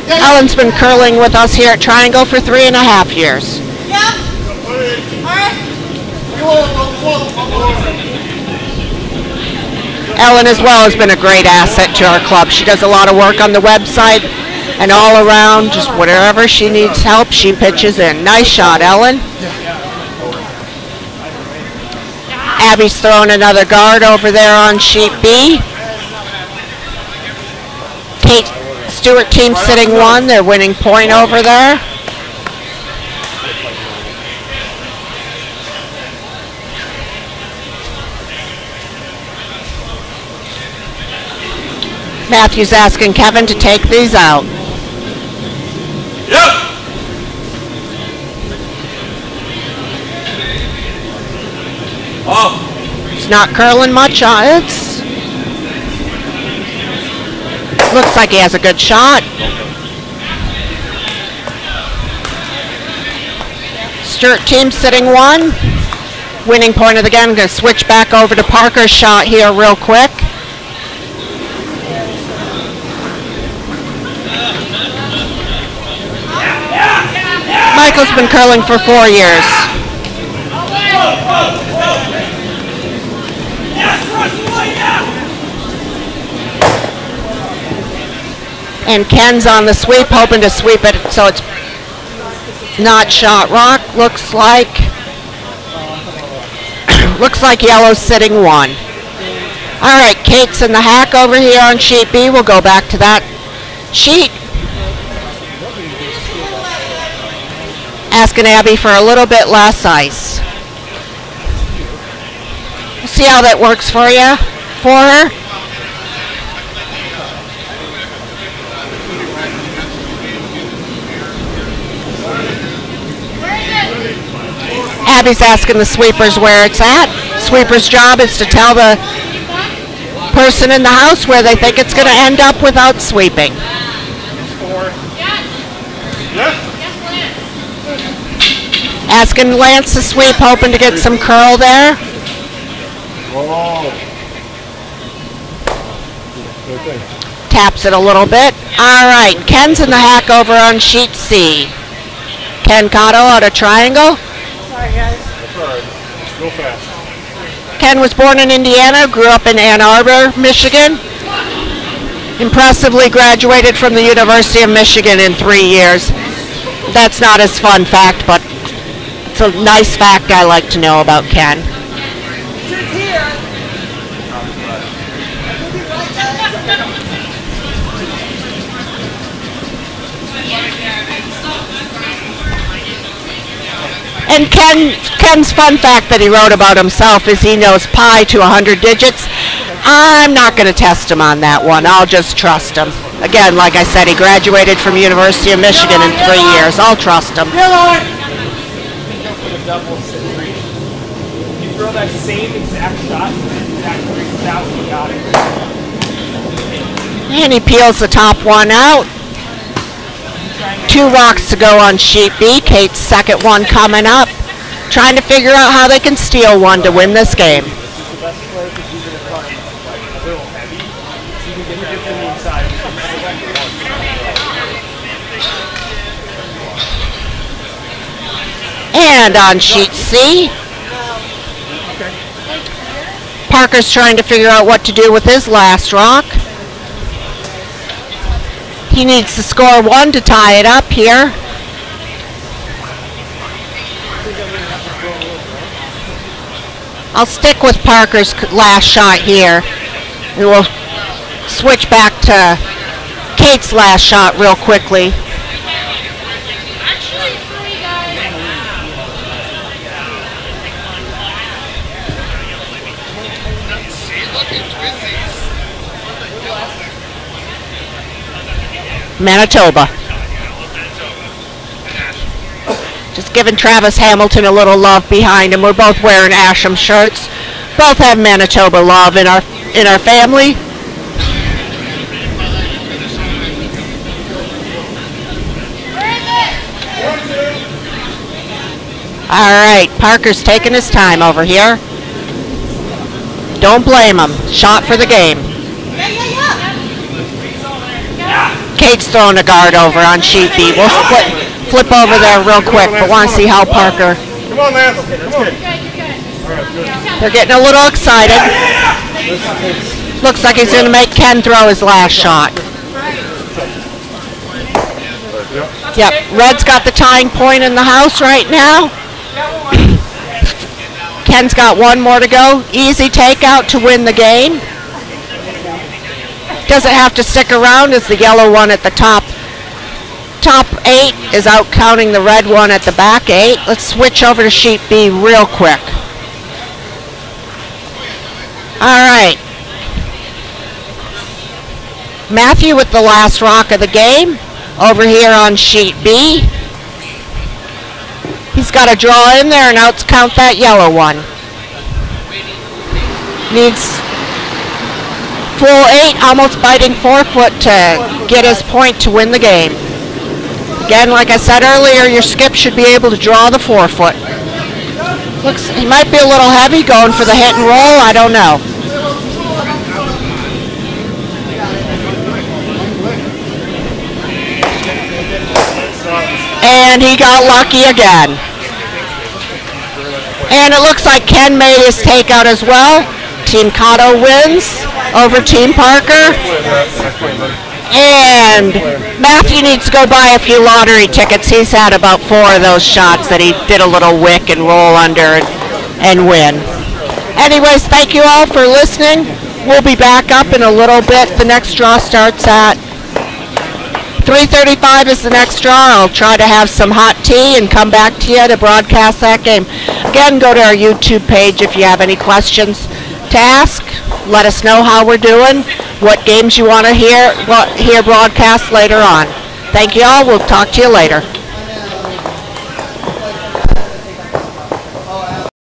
Ellen's been curling with us here at Triangle for 3.5 years. Yeah. All right. Ellen as well has been a great asset to our club. She does a lot of work on the website and all around. Just wherever she needs help, she pitches in. Nice shot, Ellen. Abby's throwing another guard over there on sheet B. Kate Stewart team sitting 1. They're winning point over there. Matthew's asking Kevin to take these out. Yep. Oh. It's not curling much on it. Looks like he has a good shot. Stewart team sitting 1. Winning point of the game. I'm going to switch back over to Parker's shot here real quick. Michael's been curling for 4 years. And Ken's on the sweep, hoping to sweep it so it's not shot rock. Looks like yellow's sitting 1. All right, Kate's in the hack over here on sheet B. We'll go back to that sheet. Asking Abby for a little bit less ice. We'll see how that works for her. Abby's asking the sweepers where it's at. Sweeper's job is to tell the person in the house where they think it's going to end up without sweeping. Asking Lance to sweep, hoping to get some curl there. Taps it a little bit. All right, Ken's in the hack over on sheet C. Ken Cotto out of Triangle. Sorry, guys. That's all right. Go fast. Ken was born in Indiana, grew up in Ann Arbor, Michigan. Impressively graduated from the University of Michigan in 3 years. That's not his fun fact, but it's a nice fact I like to know about Ken. Shoot's here. And Ken's fun fact that he wrote about himself is he knows pi to 100 digits. I'm not going to test him on that one. I'll just trust him. Again, like I said, he graduated from University of Michigan in 3 years. I'll trust him. You throw that same exact shot, exactly out, you got it. And he peels the top one out. 2 rocks to go on sheet B. Kate's second one coming up. Trying to figure out how they can steal one to win this game. And on sheet C, Parker's trying to figure out what to do with his last rock. He needs to score 1 to tie it up here. I'll stick with Parker's last shot here. And we'll switch back to Kate's last shot real quickly. Manitoba. Just giving Travis Hamilton a little love behind him. We're both wearing Asham shirts. Both have Manitoba love in our family. All right, Parker's taking his time over here. Don't blame him. Shot for the game. Kate's throwing a guard over on sheet B. We'll flip over there real quick, but want to see how Parker. Come on, Lance. Come on. They're getting a little excited. Looks like he's going to make Ken throw his last shot. Yep, Red's got the tying point in the house right now. Ken's got 1 more to go. Easy takeout to win the game. Doesn't have to stick around as the yellow one at the top 8 is out counting the red one at the back 8. Let's switch over to sheet B real quick. All right. Matthew with the last rock of the game over here on sheet B. He's got to draw in there and out count that yellow one. Needs full 8, almost biting 4-foot to get his point to win the game. Again, like I said earlier, your skip should be able to draw the 4-foot. Looks, he might be a little heavy going for the hit and roll, I don't know. And he got lucky again. And it looks like Ken made his takeout as well. Team Cotto wins over Team Parker. And Matthew needs to go buy a few lottery tickets. He's had about 4 of those shots that he did a little wick and roll under and win. Anyways, thank you all for listening. We'll be back up in a little bit. The next draw starts at 3:35 is the next draw. I'll try to have some hot tea and come back to you to broadcast that game. Again, go to our YouTube page if you have any questions to ask. Let us know how we're doing, what games you want to hear broadcast later on. Thank you all. We'll talk to you later.